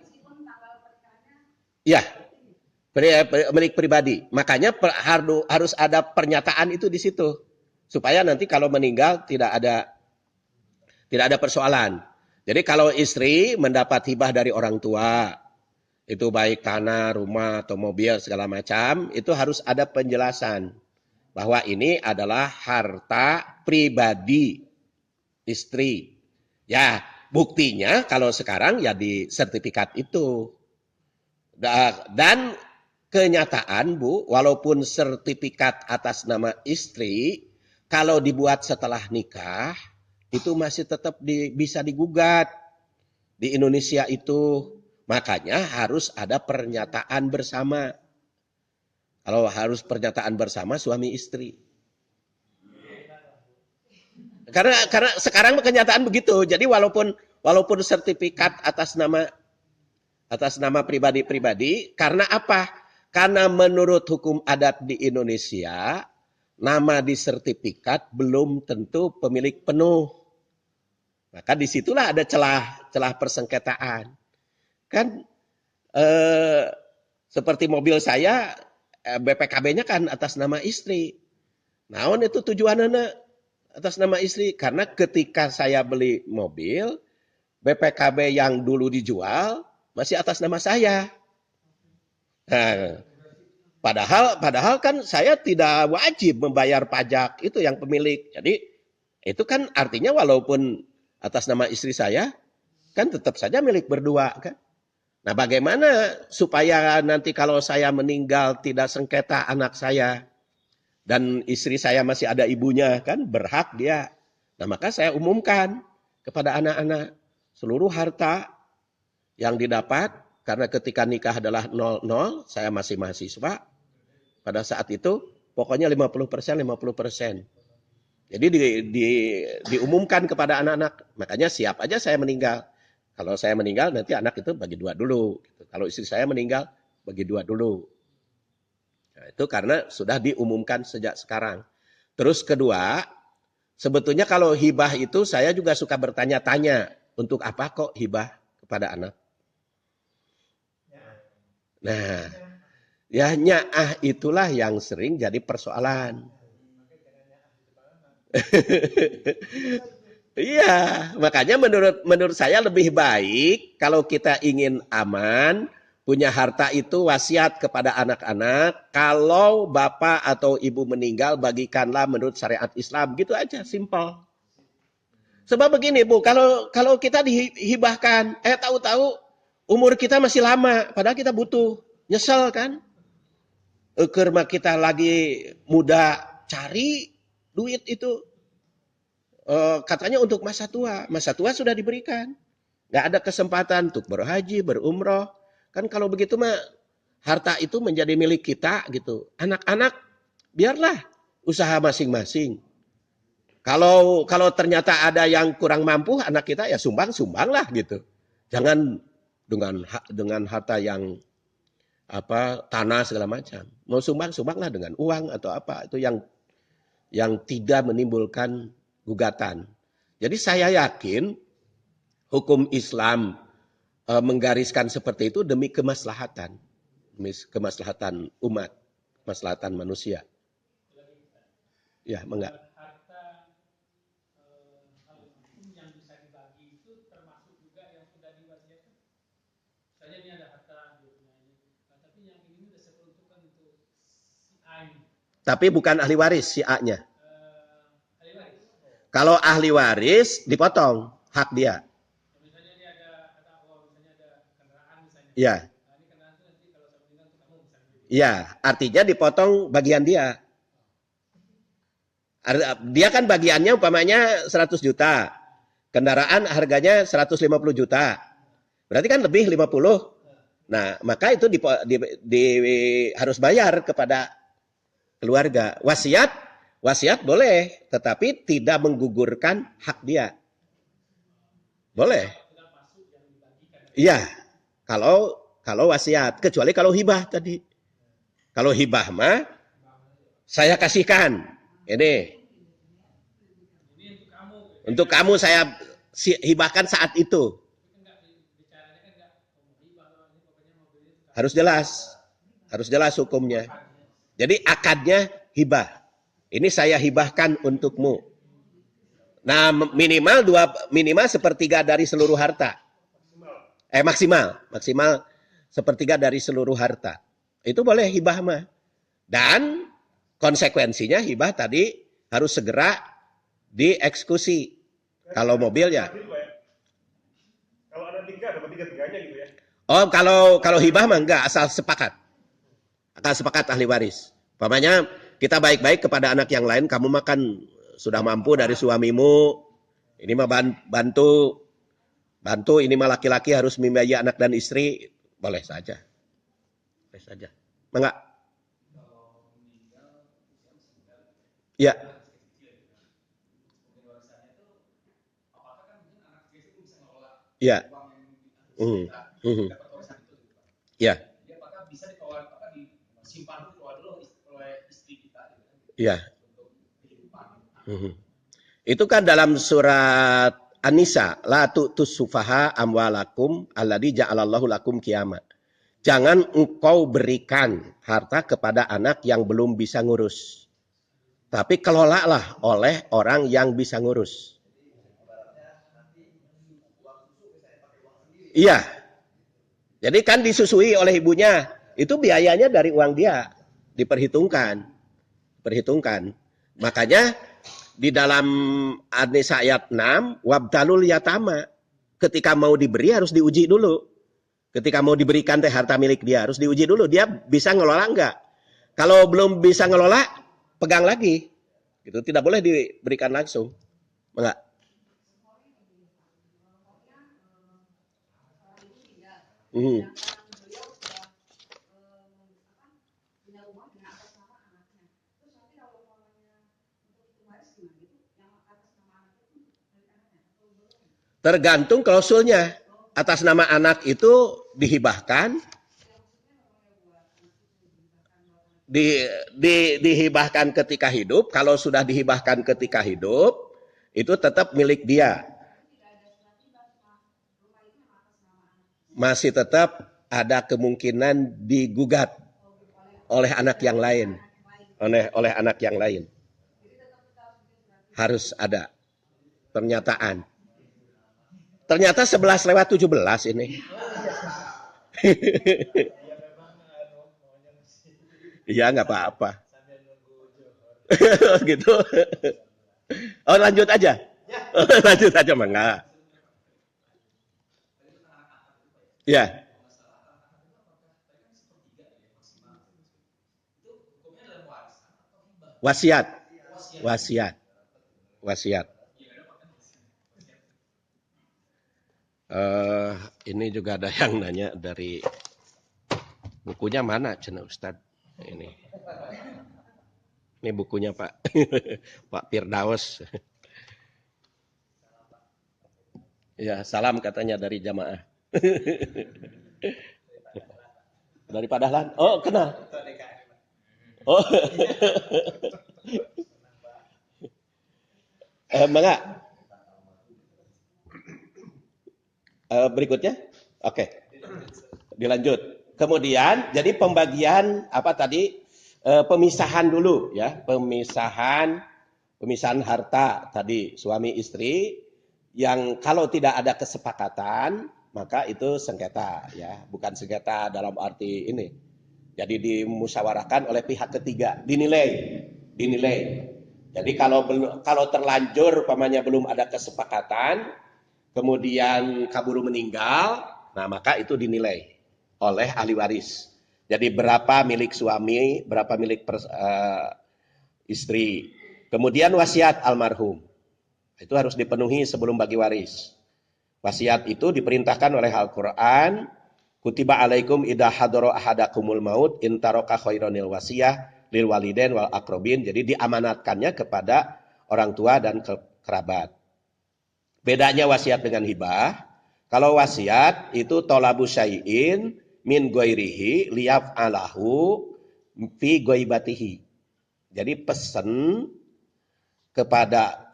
Ya, milik pribadi. Makanya harus ada pernyataan itu di situ, supaya nanti kalau meninggal tidak ada persoalan. Jadi kalau istri mendapat hibah dari orang tua, itu baik tanah, rumah, atau mobil segala macam, itu harus ada penjelasan bahwa ini adalah harta pribadi istri. Ya, buktinya kalau sekarang ya di sertifikat itu. Dan kenyataan, Bu, walaupun sertifikat atas nama istri, kalau dibuat setelah nikah, itu masih tetap bisa digugat di Indonesia itu. Makanya harus ada pernyataan bersama. Kalau harus pernyataan bersama suami istri. Karena sekarang kenyataan begitu. Jadi walaupun sertifikat atas nama pribadi-pribadi, karena apa? Karena menurut hukum adat di Indonesia, nama di sertifikat belum tentu pemilik penuh. Maka disitulah ada celah persengketaan. Kan seperti mobil saya, BPKB-nya kan atas nama istri. Naon itu tujuannya atas nama istri? Karena ketika saya beli mobil, BPKB yang dulu dijual masih atas nama saya. Nah, padahal kan saya tidak wajib membayar pajak, itu yang pemilik. Jadi itu kan artinya walaupun atas nama istri saya, kan tetap saja milik berdua kan. Nah, bagaimana supaya nanti kalau saya meninggal tidak sengketa anak saya dan istri saya masih ada ibunya, kan berhak dia. Nah, maka saya umumkan kepada anak-anak seluruh harta yang didapat, karena ketika nikah adalah 00, saya masih mahasiswa. Pada saat itu pokoknya 50%. Jadi diumumkan kepada anak-anak. Makanya siap aja saya meninggal. Kalau saya meninggal nanti anak itu bagi 2 dulu. Kalau istri saya meninggal bagi 2 dulu. Nah, itu karena sudah diumumkan sejak sekarang. Terus kedua, sebetulnya kalau hibah itu saya juga suka bertanya-tanya. Untuk apa kok hibah kepada anak? Nah, ya nyaah itulah yang sering jadi persoalan. Iya, makanya menurut saya lebih baik kalau kita ingin aman, punya harta itu wasiat kepada anak-anak, kalau bapak atau ibu meninggal bagikanlah menurut syariat Islam, gitu aja, simpel. Sebab begini Bu, kalau kita dihibahkan, tahu-tahu umur kita masih lama, padahal kita butuh, nyesel kan? Eker mah kita lagi muda, cari duit itu. Katanya untuk masa tua sudah diberikan. Nggak ada kesempatan untuk berhaji, berumroh. Kan kalau begitu mah harta itu menjadi milik kita gitu. Anak-anak biarlah usaha masing-masing. Kalau ternyata ada yang kurang mampu anak kita ya sumbang lah gitu. Jangan dengan harta yang tanah segala macam. Mau sumbanglah dengan uang atau apa, itu yang tidak menimbulkan gugatan. Jadi saya yakin hukum Islam menggariskan seperti itu demi kemaslahatan umat, kemaslahatan manusia. Ya, enggak. Harta yang bisa dibagi itu termasuk juga yang sudah diwasiatkan. Misalnya ini ada harta tapi yang ini sudah diperuntukkan untuk si A ini. Tapi bukan ahli waris si A-nya. Kalau ahli waris dipotong hak dia. Misalnya dia ada uang, misalnya ada kendaraan misalnya. Iya. Nah, ini kendaraan itu nanti kalau saya meninggal untuk kamu misalnya. Iya, artinya dipotong bagian dia. Dia kan bagiannya umpamanya 100 juta. Kendaraan harganya 150 juta. Berarti kan lebih 50. Nah, maka itu harus bayar kepada keluarga. Wasiat boleh, tetapi tidak menggugurkan hak dia. Boleh. Iya, kalau wasiat, kecuali kalau hibah tadi. Kalau hibah mah saya kasihkan. Ini untuk kamu saya hibahkan saat itu. Harus jelas hukumnya. Jadi akadnya hibah. Ini saya hibahkan untukmu. Nah, minimal sepertiga dari seluruh harta. Maksimal sepertiga dari seluruh harta. Itu boleh hibah mah. Dan konsekuensinya hibah tadi harus segera dieksekusi. Kalau mobil ya. Kalau ada 3, dapat 3-3-nya gitu ya. Oh, kalau hibah mah enggak, asal sepakat. Ahli waris. Umpamanya kita baik-baik kepada anak yang lain, kamu makan sudah mampu dari suamimu. Ini mah bantu ini mah laki-laki harus membiayai anak dan istri, boleh saja. Enggak? Ya. Ya. Ya. Ya. Itu kan dalam surat An-Nisa, la tu'tus sufaha amwalakum alladzi ja'alallahu lakum qiyaman. Jangan engkau berikan harta kepada anak yang belum bisa ngurus. Tapi kelolalah oleh orang yang bisa ngurus. Iya. Jadi kan disusui oleh ibunya. Itu biayanya dari uang dia. Diperhitungkan. Makanya di dalam An-Nisa ayat 6, wabtalul yatama. Ketika mau diberi harus diuji dulu. Ketika mau diberikan harta milik dia harus diuji dulu. Dia bisa ngelola enggak? Kalau belum bisa ngelola, pegang lagi. Gitu. Tidak boleh diberikan langsung. Enggak. Tergantung klausulnya. Atas nama anak itu dihibahkan, dihibahkan ketika hidup. Kalau sudah dihibahkan ketika hidup, itu tetap milik dia. Masih tetap ada kemungkinan digugat oleh anak yang lain. Oleh anak yang lain. Harus ada pernyataan. Ternyata 11:17 ini. Iya, nggak apa-apa. Gitu. Oh, lanjut aja. Lanjut aja, enggak. Ya. Wasiat. Ini juga ada yang nanya dari bukunya mana, Cina Ustadz? Ini bukunya Pak Pak Firdaus. Ya, salam katanya dari jamaah. Dari Pak Dahlan. Oh, kenal. Oh. Enggak. Berikutnya. Oke. Dilanjut. Kemudian jadi pembagian apa tadi? Pemisahan dulu ya. Pemisahan harta tadi suami istri yang kalau tidak ada kesepakatan maka itu sengketa ya, bukan sengketa dalam arti ini. Jadi dimusyawarahkan oleh pihak ketiga, dinilai. Jadi kalau terlanjur umpamanya belum ada kesepakatan, kemudian kaburu meninggal, nah maka itu dinilai oleh ahli waris. Jadi berapa milik suami, berapa milik istri. Kemudian wasiat almarhum. Itu harus dipenuhi sebelum bagi waris. Wasiat itu diperintahkan oleh Al-Quran. Kutiba alaikum idha hadoro ahadakumul maut intaroka khaironil wasiyah lil waliden wal akrobin. Jadi diamanatkannya kepada orang tua dan kerabat. Bedanya wasiat dengan hibah. Kalau wasiat itu tolabu syai'in min goirihi liyaf alahu fi goibatihi. Jadi pesan kepada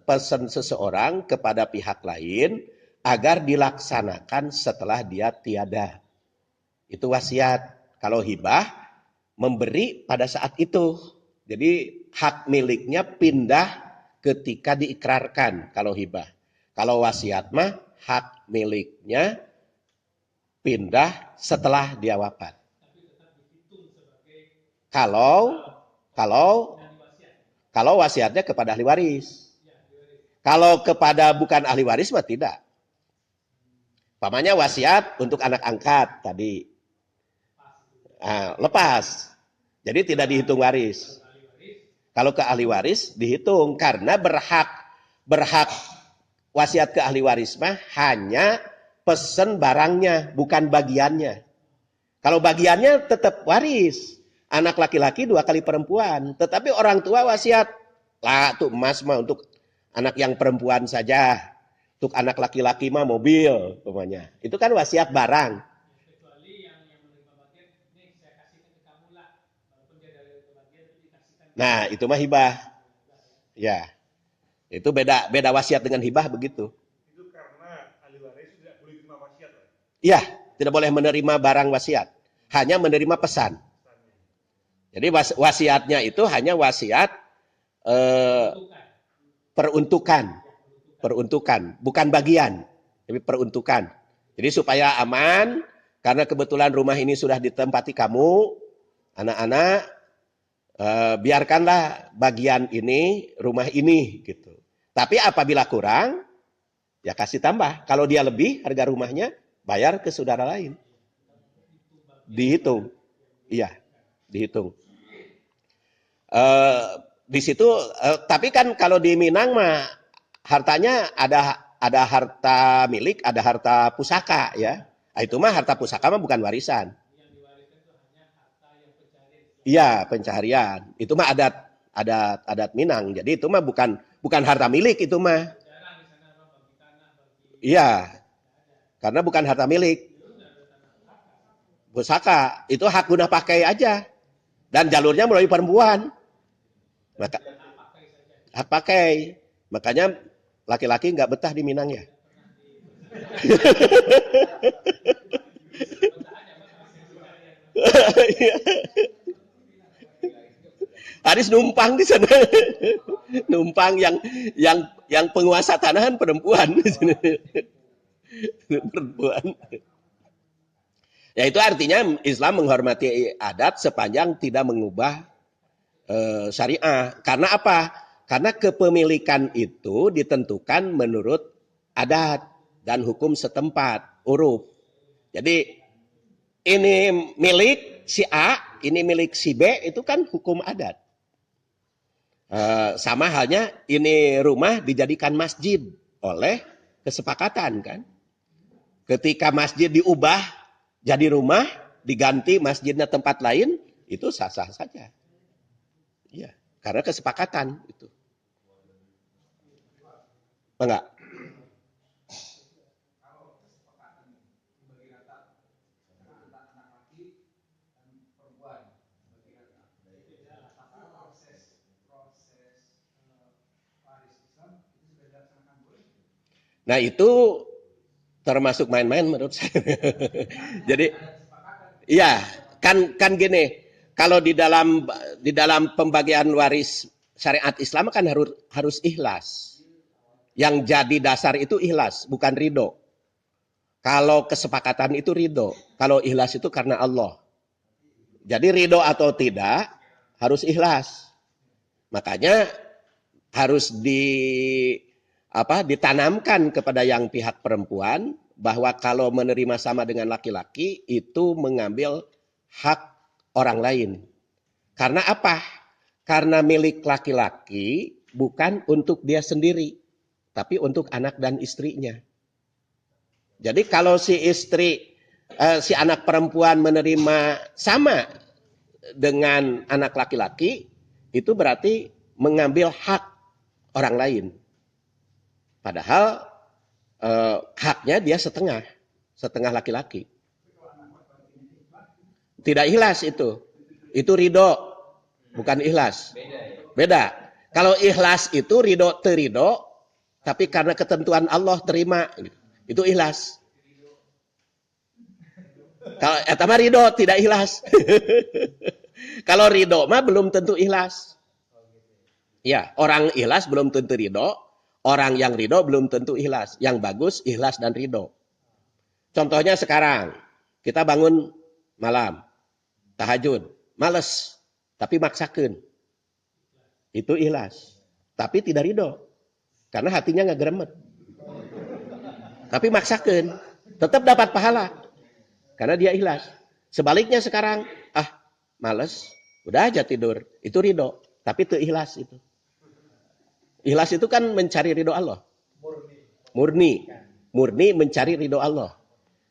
pesan seseorang kepada pihak lain agar dilaksanakan setelah dia tiada. Itu wasiat. Kalau hibah memberi pada saat itu. Jadi hak miliknya pindah ketika diikrarkan kalau hibah. Kalau wasiat mah hak miliknya pindah setelah dia wafat. Kalau wasiatnya kepada ahli waris. Kalau kepada bukan ahli waris mah tidak. Pamannya wasiat untuk anak angkat tadi. Lepas. Jadi tidak dihitung waris. Kalau ke ahli waris dihitung karena berhak wasiat ke ahli waris mah hanya pesen barangnya, bukan bagiannya. Kalau bagiannya tetap waris. Anak laki-laki 2 kali perempuan. Tetapi orang tua wasiat. Lah tuh emas mah untuk anak yang perempuan saja. Untuk anak laki-laki mah mobil. Pokoknya. Itu kan wasiat barang. Kecuali yang menerima bagian, ini saya kasihkan ke kamu lah. Walaupun dia dari bagian itu dikasihkan. Nah itu mah hibah. Ya. Itu beda wasiat dengan hibah begitu. Itu karena ahli waris tidak boleh terima wasiat. Iya, tidak boleh menerima barang wasiat. Hanya menerima pesan. Jadi wasiatnya itu hanya wasiat peruntukan, bukan bagian, tapi peruntukan. Jadi supaya aman, karena kebetulan rumah ini sudah ditempati kamu, anak-anak, biarkanlah bagian ini, rumah ini, gitu. Tapi apabila kurang, ya kasih tambah. Kalau dia lebih harga rumahnya, bayar ke saudara lain. Dihitung, iya, dihitung. Di situ, tapi kan kalau di Minang mah hartanya ada harta milik, ada harta pusaka ya. Nah, itu mah harta pusaka mah bukan warisan. Yang diwariskan itu hanya harta yang pencarian. Iya, pencaharian. Itu mah adat Minang. Jadi itu mah bukan harta milik itu mah. Iya. Karena bukan harta milik. Pusaka itu hak guna pakai aja. Dan jalurnya melalui perempuan. Maka hak pakai. Makanya laki-laki nggak betah di Minang ya. Harus numpang di sana. Numpang yang penguasa tanahan perempuan. Perempuan. Ya itu artinya Islam menghormati adat sepanjang tidak mengubah syariah. Karena apa? Karena kepemilikan itu ditentukan menurut adat dan hukum setempat, uruf. Jadi ini milik si A, ini milik si B, itu kan hukum adat. Sama halnya ini rumah dijadikan masjid oleh kesepakatan kan. Ketika masjid diubah jadi rumah, diganti masjidnya tempat lain, itu sah-sah saja. Iya, karena kesepakatan itu. Enggak? Nah itu termasuk main-main menurut saya. Jadi, iya kan gini, kalau di dalam pembagian waris syariat Islam kan harus ikhlas. Yang jadi dasar itu ikhlas, bukan ridho. Kalau kesepakatan itu ridho, kalau ikhlas itu karena Allah. Jadi ridho atau tidak harus ikhlas. Makanya harus ditanamkan kepada yang pihak perempuan bahwa kalau menerima sama dengan laki-laki itu mengambil hak orang lain. Karena apa? Karena milik laki-laki bukan untuk dia sendiri, tapi untuk anak dan istrinya. Jadi kalau si anak perempuan menerima sama dengan anak laki-laki, itu berarti mengambil hak orang lain. Padahal haknya dia setengah laki-laki. Tidak ikhlas itu. Itu ridho, bukan ikhlas. Beda. Kalau ikhlas itu ridho terido, tapi karena ketentuan Allah terima. Itu ikhlas. Kalau etama ridho tidak ikhlas. Kalau ridho mah belum tentu ikhlas. Ya, orang ikhlas belum tentu ridho. Orang yang ridho belum tentu ikhlas. Yang bagus ikhlas dan ridho. Contohnya sekarang, kita bangun malam, tahajud, males, tapi maksakan. Itu ikhlas. Tapi tidak ridho. Karena hatinya nggak geremet. Tapi maksakan, tetap dapat pahala. Karena dia ikhlas. Sebaliknya sekarang, males, udah aja tidur. Itu ridho, tapi itu ikhlas itu. Ikhlas itu kan mencari ridho Allah. Murni mencari ridho Allah.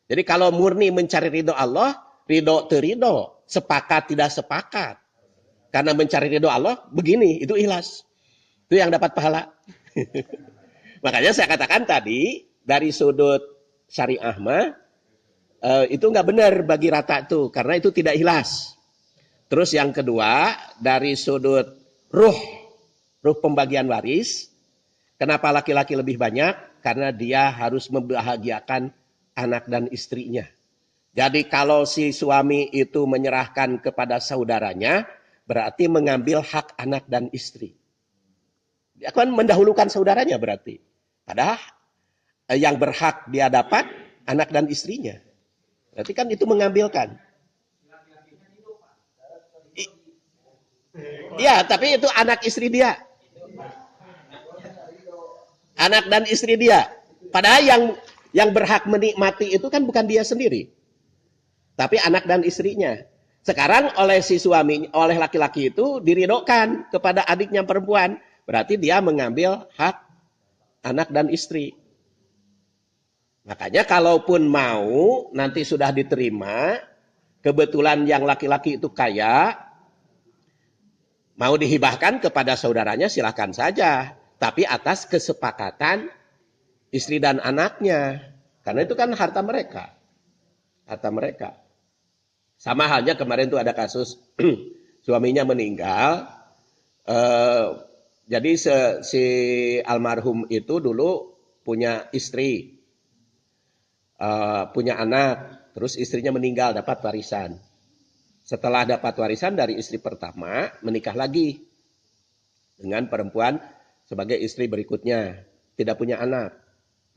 Jadi kalau murni mencari ridho Allah, ridho terido, sepakat tidak sepakat. Karena mencari ridho Allah, begini, itu ikhlas. Itu yang dapat pahala. Makanya saya katakan tadi, dari sudut syariah mah, itu nggak benar bagi Rata itu, karena itu tidak ikhlas. Terus yang kedua, dari sudut ruh pembagian waris, kenapa laki-laki lebih banyak? Karena dia harus membahagiakan anak dan istrinya. Jadi kalau si suami itu menyerahkan kepada saudaranya, berarti mengambil hak anak dan istri. Dia akan mendahulukan saudaranya berarti. Padahal yang berhak dia dapat anak dan istrinya. Berarti kan itu mengambilkan. Iya, tapi itu anak istri dia. Anak dan istri dia. Padahal yang berhak menikmati itu kan bukan dia sendiri. Tapi anak dan istrinya. Sekarang oleh si suami, oleh laki-laki itu diridhokan kepada adiknya perempuan. Berarti dia mengambil hak anak dan istri. Makanya kalaupun mau nanti sudah diterima, kebetulan yang laki-laki itu kaya, mau dihibahkan kepada saudaranya silakan saja. Tapi atas kesepakatan istri dan anaknya. Karena itu kan harta mereka. Harta mereka. Sama halnya kemarin tuh ada kasus suaminya meninggal. Jadi si almarhum itu dulu punya istri. Punya anak. Terus istrinya meninggal dapat warisan. Setelah dapat warisan dari istri pertama, menikah lagi. Dengan perempuan sebagai istri berikutnya. Tidak punya anak.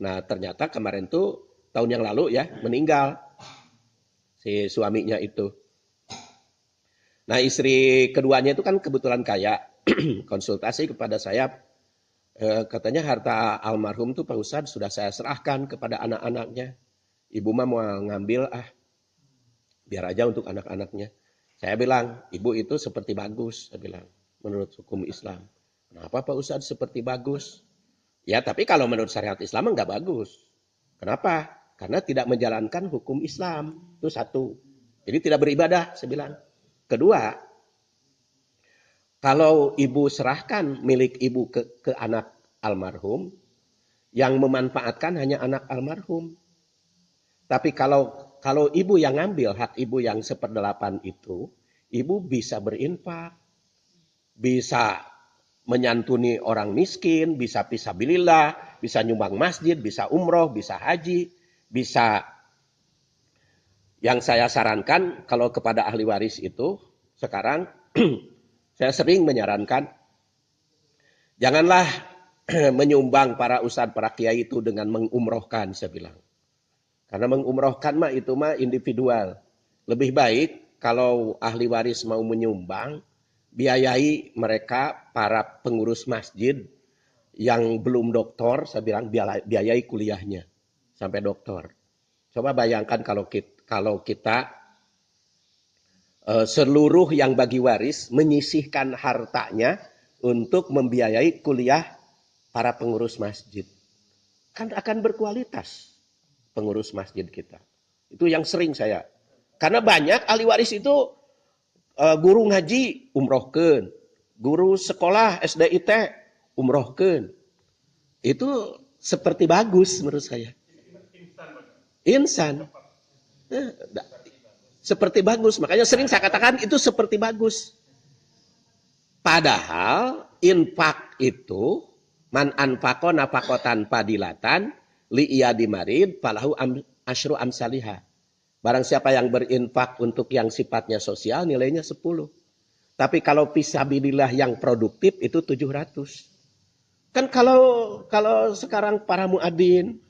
Nah ternyata kemarin tuh tahun yang lalu ya meninggal. Si suaminya itu. Nah istri keduanya itu kan kebetulan kaya. Konsultasi kepada saya. Katanya harta almarhum tuh Pak Ustadz sudah saya serahkan kepada anak-anaknya. Ibu mah mau ngambil biar aja untuk anak-anaknya. Saya bilang ibu itu seperti bagus. Saya bilang menurut hukum Islam. Kenapa Pak Ustadz seperti bagus? Ya tapi kalau menurut syariat Islam enggak bagus. Kenapa? Karena tidak menjalankan hukum Islam. Itu satu. Jadi tidak beribadah, saya bilang. Kedua, kalau ibu serahkan milik ibu ke anak almarhum, yang memanfaatkan hanya anak almarhum. Tapi kalau ibu yang ngambil hak ibu yang 1/8 itu, ibu bisa berinfak, bisa menyantuni orang miskin, bisa fisabilillah, bisa nyumbang masjid, bisa umroh, bisa haji. Bisa, yang saya sarankan kalau kepada ahli waris itu, sekarang saya sering menyarankan, janganlah menyumbang para ustadz, para kiai itu dengan mengumrohkan, saya bilang. Karena mengumrohkan mah itu mah individual. Lebih baik kalau ahli waris mau menyumbang, biayai mereka para pengurus masjid yang belum doktor, saya bilang biayai kuliahnya sampai doktor. Coba bayangkan kalau kita seluruh yang bagi waris menyisihkan hartanya untuk membiayai kuliah para pengurus masjid. Kan akan berkualitas pengurus masjid kita. Itu yang sering saya. Karena banyak ahli waris itu guru ngaji umrohkeun, guru sekolah SDIT umrohkeun. Itu seperti bagus menurut saya. Insan. Seperti bagus. Makanya sering saya katakan itu seperti bagus. Padahal infak itu man anfaqo nafaqatan padilatan li iyadi marid falahu asyru amsalihah. Barang siapa yang berinfak untuk yang sifatnya sosial nilainya 10. Tapi kalau fisabilillah yang produktif itu 700. Kan kalau sekarang para muadzin,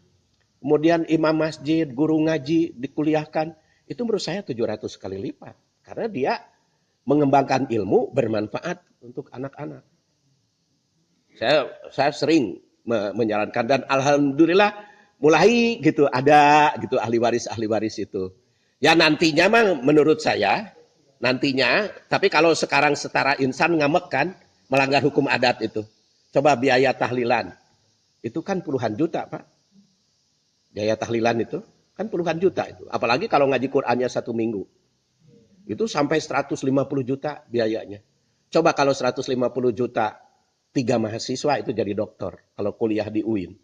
kemudian imam masjid, guru ngaji dikuliahkan, itu menurut saya 700 kali lipat. Karena dia mengembangkan ilmu bermanfaat untuk anak-anak. Saya sering menyarankan dan alhamdulillah mulai gitu ada gitu ahli waris itu. Ya nantinya mah menurut saya nantinya, tapi kalau sekarang setara insan ngamek kan melanggar hukum adat itu. Coba biaya tahlilan. Itu kan puluhan juta, Pak. Biaya tahlilan itu kan puluhan juta itu. Apalagi kalau ngaji Qur'annya 1 minggu. Itu sampai 150 juta biayanya. Coba kalau 150 juta 3 mahasiswa itu jadi dokter. Kalau kuliah di UIN.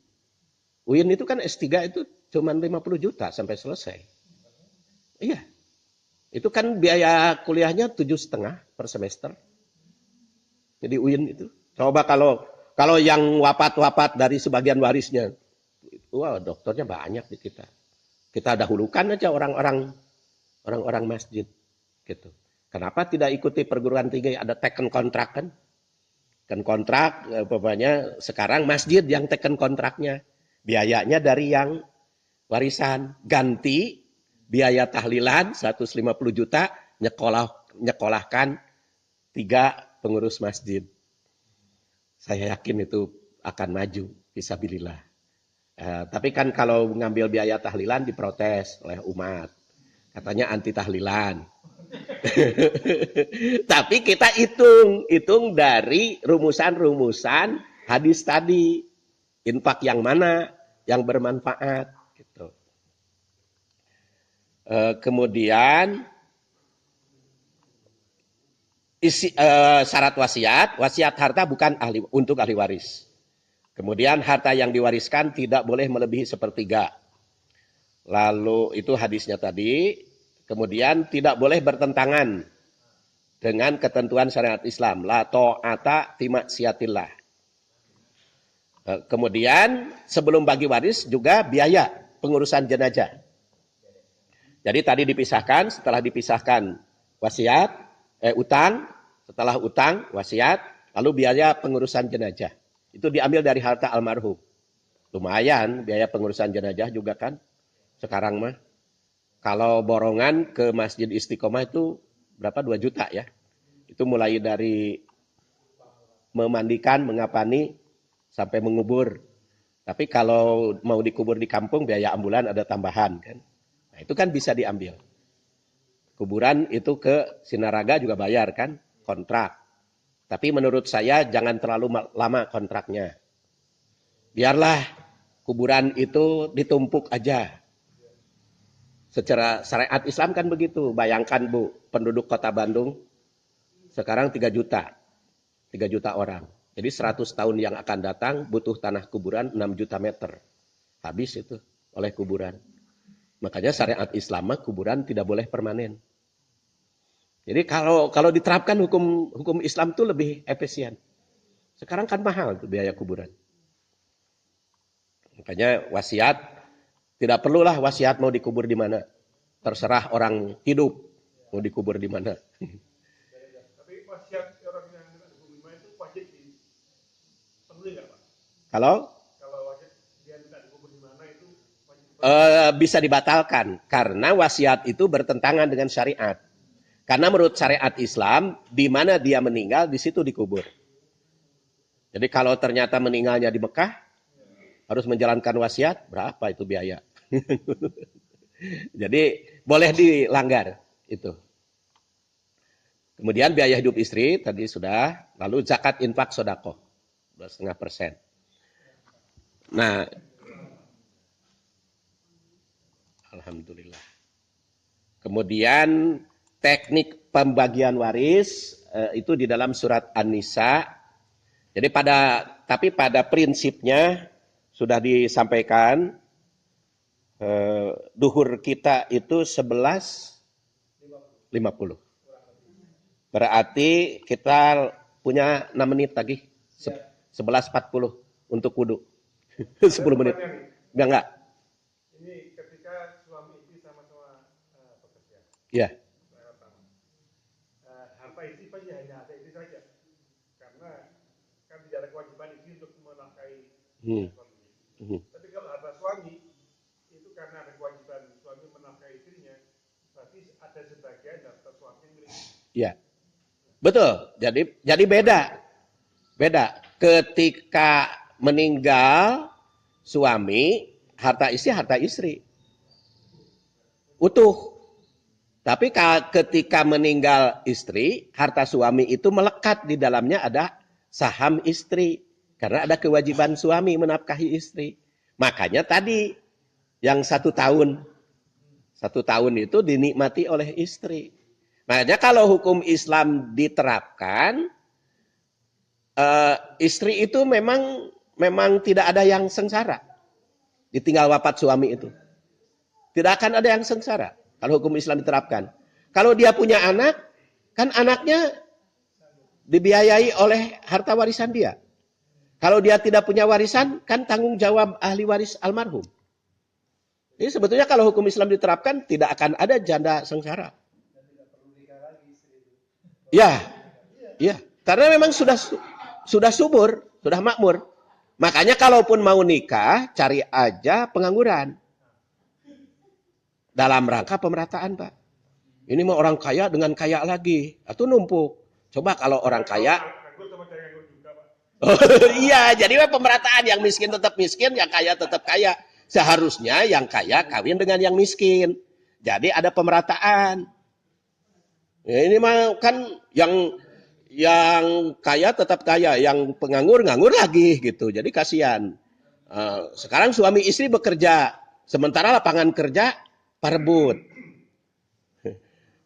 UIN itu kan S3 itu cuma 50 juta sampai selesai. Iya. Itu kan biaya kuliahnya 7,5 per semester. Jadi UIN itu. Coba kalau yang wafat dari sebagian warisnya. Wah, dokternya banyak di kita. Kita dahulukan aja orang-orang masjid gitu. Kenapa tidak ikuti perguruan tinggi ada teken kontrak kan? Kan kontrak pokoknya sekarang masjid yang teken kontraknya. Biayanya dari yang warisan, ganti biaya tahlilan 150 juta nyekolahkan 3 pengurus masjid. Saya yakin itu akan maju fisabilillah. Tapi kan kalau ngambil biaya tahlilan diprotes oleh umat. Katanya anti tahlilan. Tapi kita hitung dari rumusan-rumusan hadis tadi. Infak yang mana yang bermanfaat gitu. Kemudian syarat wasiat harta bukan untuk ahli waris. Kemudian harta yang diwariskan tidak boleh melebihi 1/3. Lalu itu hadisnya tadi. Kemudian tidak boleh bertentangan dengan ketentuan syariat Islam. La ta'ata fi maksiatillah. Kemudian sebelum bagi waris juga biaya pengurusan jenazah. Jadi tadi dipisahkan, setelah dipisahkan wasiat, utang, setelah utang, wasiat, lalu biaya pengurusan jenazah. Itu diambil dari harta almarhum. Lumayan biaya pengurusan jenazah juga kan. Sekarang mah. Kalau borongan ke Masjid Istiqomah itu berapa? 2 juta ya. Itu mulai dari memandikan, mengapani, sampai mengubur. Tapi kalau mau dikubur di kampung, biaya ambulan ada tambahan kan. Nah itu kan bisa diambil. Kuburan itu ke Sinaraga juga bayar kan, kontrak. Tapi menurut saya jangan terlalu lama kontraknya. Biarlah kuburan itu ditumpuk aja. Secara syariat Islam kan begitu. Bayangkan Bu, penduduk kota Bandung sekarang 3 juta. 3 juta orang. Jadi 100 tahun yang akan datang butuh tanah kuburan 6 juta meter. Habis itu oleh kuburan. Makanya syariat Islam kuburan tidak boleh permanen. Jadi kalau diterapkan hukum Islam itu lebih efisien. Sekarang kan mahal tuh biaya kuburan. Makanya wasiat, tidak perlulah wasiat mau dikubur di mana. Terserah orang hidup mau dikubur di mana. Tapi wasiat orang yang dikubur di mana itu wajib dipenuhi nggak Pak? Kalau wasiat dia tidak dikubur di mana itu wajib bisa dibatalkan. Karena wasiat itu bertentangan dengan syariat. Karena menurut syariat Islam, di mana dia meninggal, di situ dikubur. Jadi kalau ternyata meninggalnya di Mekah, harus menjalankan wasiat, berapa itu biaya? Jadi boleh dilanggar itu. Kemudian biaya hidup istri, tadi sudah. Lalu zakat infak sodakoh, 2,5%. Nah, alhamdulillah. Kemudian teknik pembagian waris itu di dalam surat An-Nisa. Jadi tapi pada prinsipnya sudah disampaikan duhur kita itu 11.50. Berarti kita punya 6 menit lagi. 11.40 untuk wudhu. 10 menit. Enggak. Ini ketika suami istri sama-sama bekerja. Iya. Harta istri pasti hanya ada istri saja. Karena kan tidak ada kewajiban istri untuk menafkahi suami. Tapi kalau harta suami, itu karena ada kewajiban suami menafkahi istrinya, berarti ada sebagian harta suami yang milik. Iya. Betul. Jadi beda. Ketika meninggal suami, harta istri utuh. Tapi ketika meninggal istri, harta suami itu melekat di dalamnya ada saham istri. Karena ada kewajiban suami menafkahi istri. Makanya tadi yang 1 tahun itu dinikmati oleh istri. Makanya kalau hukum Islam diterapkan, istri itu memang tidak ada yang sengsara. Ditinggal wafat suami itu. Tidak akan ada yang sengsara kalau hukum Islam diterapkan. Kalau dia punya anak, kan anaknya dibiayai oleh harta warisan dia. Kalau dia tidak punya warisan, kan tanggung jawab ahli waris almarhum. Jadi sebetulnya kalau hukum Islam diterapkan, tidak akan ada janda sengsara. Ya. Karena memang sudah subur, sudah makmur. Makanya kalaupun mau nikah, cari aja pengangguran. Dalam rangka pemerataan, Pak. Ini mau orang kaya dengan kaya lagi. Atau numpuk. Coba kalau orang kaya. Iya, jadi pemerataan. Yang miskin tetap miskin, yang kaya tetap kaya. Seharusnya yang kaya kawin dengan yang miskin. Jadi ada pemerataan. Ya, ini mah kan yang kaya tetap kaya, yang penganggur nganggur lagi gitu. Jadi kasihan. Sekarang suami istri bekerja, sementara lapangan kerja perebut.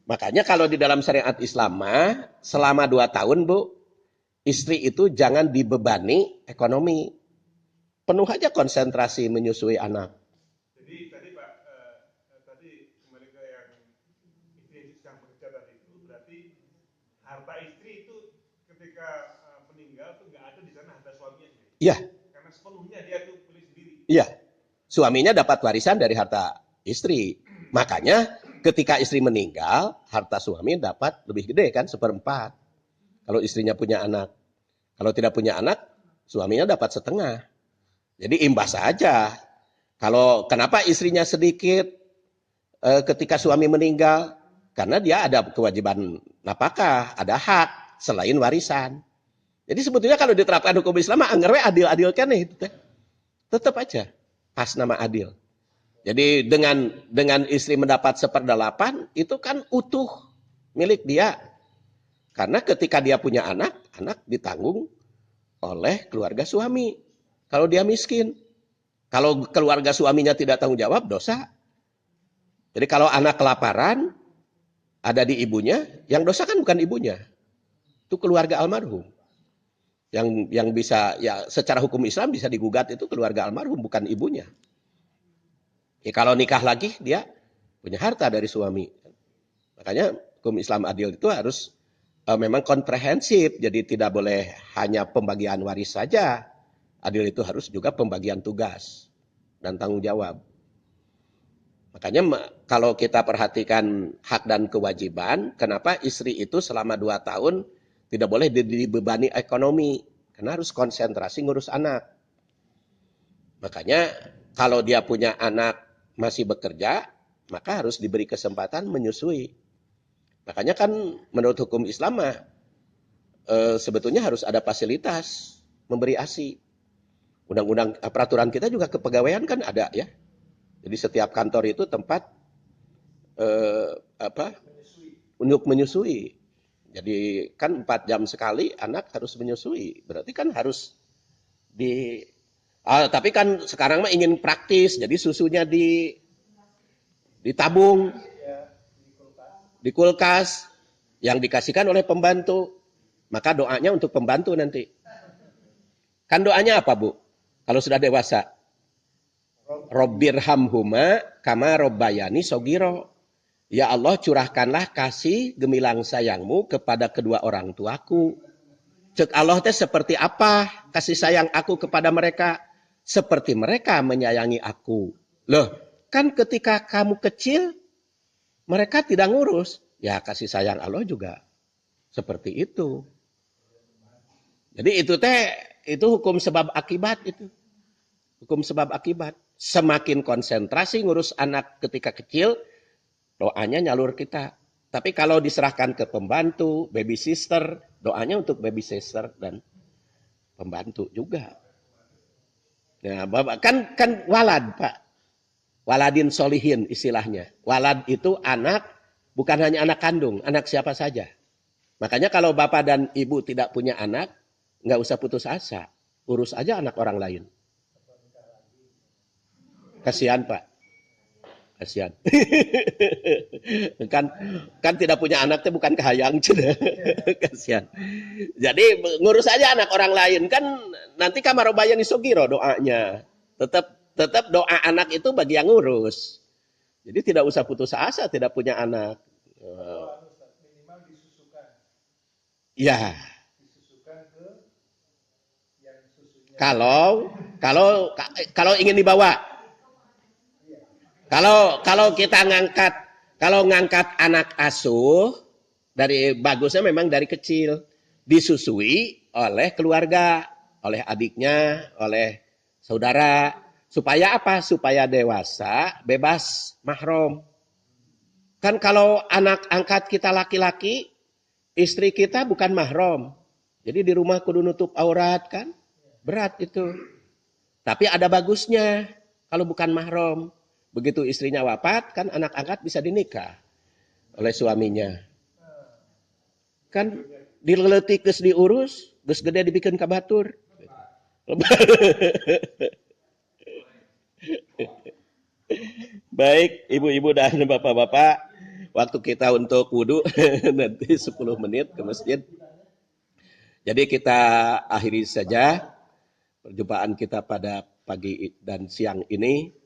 Makanya kalau di dalam syariat Islam selama 2 tahun Bu, istri itu jangan dibebani ekonomi. Penuh aja konsentrasi menyusui anak. Jadi tadi Pak, tadi kembali ke yang istri yang bekerja tadi itu berarti harta istri itu ketika meninggal tuh nggak ada di sana harta suaminya. Iya. Karena sepenuhnya dia tuh beli sendiri. Iya. Suaminya dapat warisan dari harta istri. Makanya ketika istri meninggal, harta suami dapat lebih gede kan, 1/4. Kalau istrinya punya anak. Kalau tidak punya anak, suaminya dapat 1/2. Jadi imbas saja. Kalau kenapa istrinya sedikit ketika suami meninggal? Karena dia ada kewajiban nafkah, ada hak selain warisan. Jadi sebetulnya kalau diterapkan hukum Islam, anggarnya adil-adil kan nih. Tetap aja pas nama adil. Jadi dengan istri mendapat 1/8 itu kan utuh milik dia. Karena ketika dia punya anak ditanggung oleh keluarga suami. Kalau dia miskin. Kalau keluarga suaminya tidak tanggung jawab, dosa. Jadi kalau anak kelaparan, ada di ibunya, yang dosa kan bukan ibunya. Itu keluarga almarhum. Yang bisa, ya secara hukum Islam bisa digugat itu keluarga almarhum, bukan ibunya. Ya, kalau nikah lagi, dia punya harta dari suami. Makanya hukum Islam adil itu harus memang komprehensif. Jadi tidak boleh hanya pembagian waris saja. Adil itu harus juga pembagian tugas dan tanggung jawab. Makanya kalau kita perhatikan hak dan kewajiban, kenapa istri itu selama 2 tahun tidak boleh dibebani ekonomi. Karena harus konsentrasi ngurus anak. Makanya kalau dia punya anak masih bekerja, maka harus diberi kesempatan menyusui. Makanya kan menurut hukum Islam sebetulnya harus ada fasilitas memberi ASI. Undang-undang peraturan kita juga kepegawaian kan ada ya. Jadi setiap kantor itu tempat untuk menyusui. Jadi kan 4 jam sekali anak harus menyusui. Berarti kan harus tapi kan sekarang mah ingin praktis. Jadi susunya ditabung di kulkas yang dikasihkan oleh pembantu. Maka doanya untuk pembantu nanti. Kan doanya apa, Bu? Kalau sudah dewasa. Robbirhamhuma kama robbayani sogiro. Ya Allah, curahkanlah kasih gemilang sayangmu kepada kedua orang tuaku. Cek Allah teh seperti apa kasih sayang aku kepada mereka? Seperti mereka menyayangi aku. Loh, kan ketika kamu kecil, mereka tidak ngurus. Ya kasih sayang Allah juga seperti itu. Jadi itu hukum sebab akibat itu. Hukum sebab akibat. Semakin konsentrasi ngurus anak ketika kecil, doanya nyalur kita. Tapi kalau diserahkan ke pembantu, baby sister, doanya untuk baby sister dan pembantu juga. Nah, kan walad, Pak. Waladin solihin istilahnya. Walad itu anak, bukan hanya anak kandung, anak siapa saja. Makanya kalau bapak dan ibu tidak punya anak, nggak usah putus asa. Urus aja anak orang lain. Kasihan, Pak. Kasihan. kan tidak punya anak itu bukan kahayang. Kasihan. Jadi ngurus aja anak orang lain. Kan nanti kamarobayan isogiro doanya. Tetap doa anak itu bagi yang ngurus. Jadi tidak usah putus asa tidak punya anak. Minimal disusukan. Ya. Disusukan ke yang susunya. Kalau ingin dibawa. Kalau kita ngangkat anak asuh dari bagusnya memang dari kecil disusui oleh keluarga, oleh adiknya, oleh saudara, supaya apa? Supaya dewasa bebas mahram. Kan kalau anak angkat kita laki-laki, istri kita bukan mahram. Jadi di rumah kudu nutup aurat kan? Berat itu. Tapi ada bagusnya kalau bukan mahram. Begitu istrinya wafat, kan anak angkat bisa dinikah oleh suaminya. Kan dileleti geus diurus, geus gede dibikin kabatur. Baik, ibu-ibu dan bapak-bapak, waktu kita untuk wudhu nanti 10 menit ke masjid. Jadi kita akhiri saja perjumpaan kita pada pagi dan siang ini.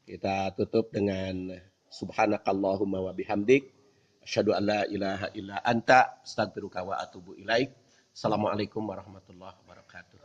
Kita tutup dengan subhanakallahumma wa bihamdik asyhadu an la ilaha illa anta astaghfiruka wa atubu ilaik. Assalamualaikum warahmatullahi wabarakatuh.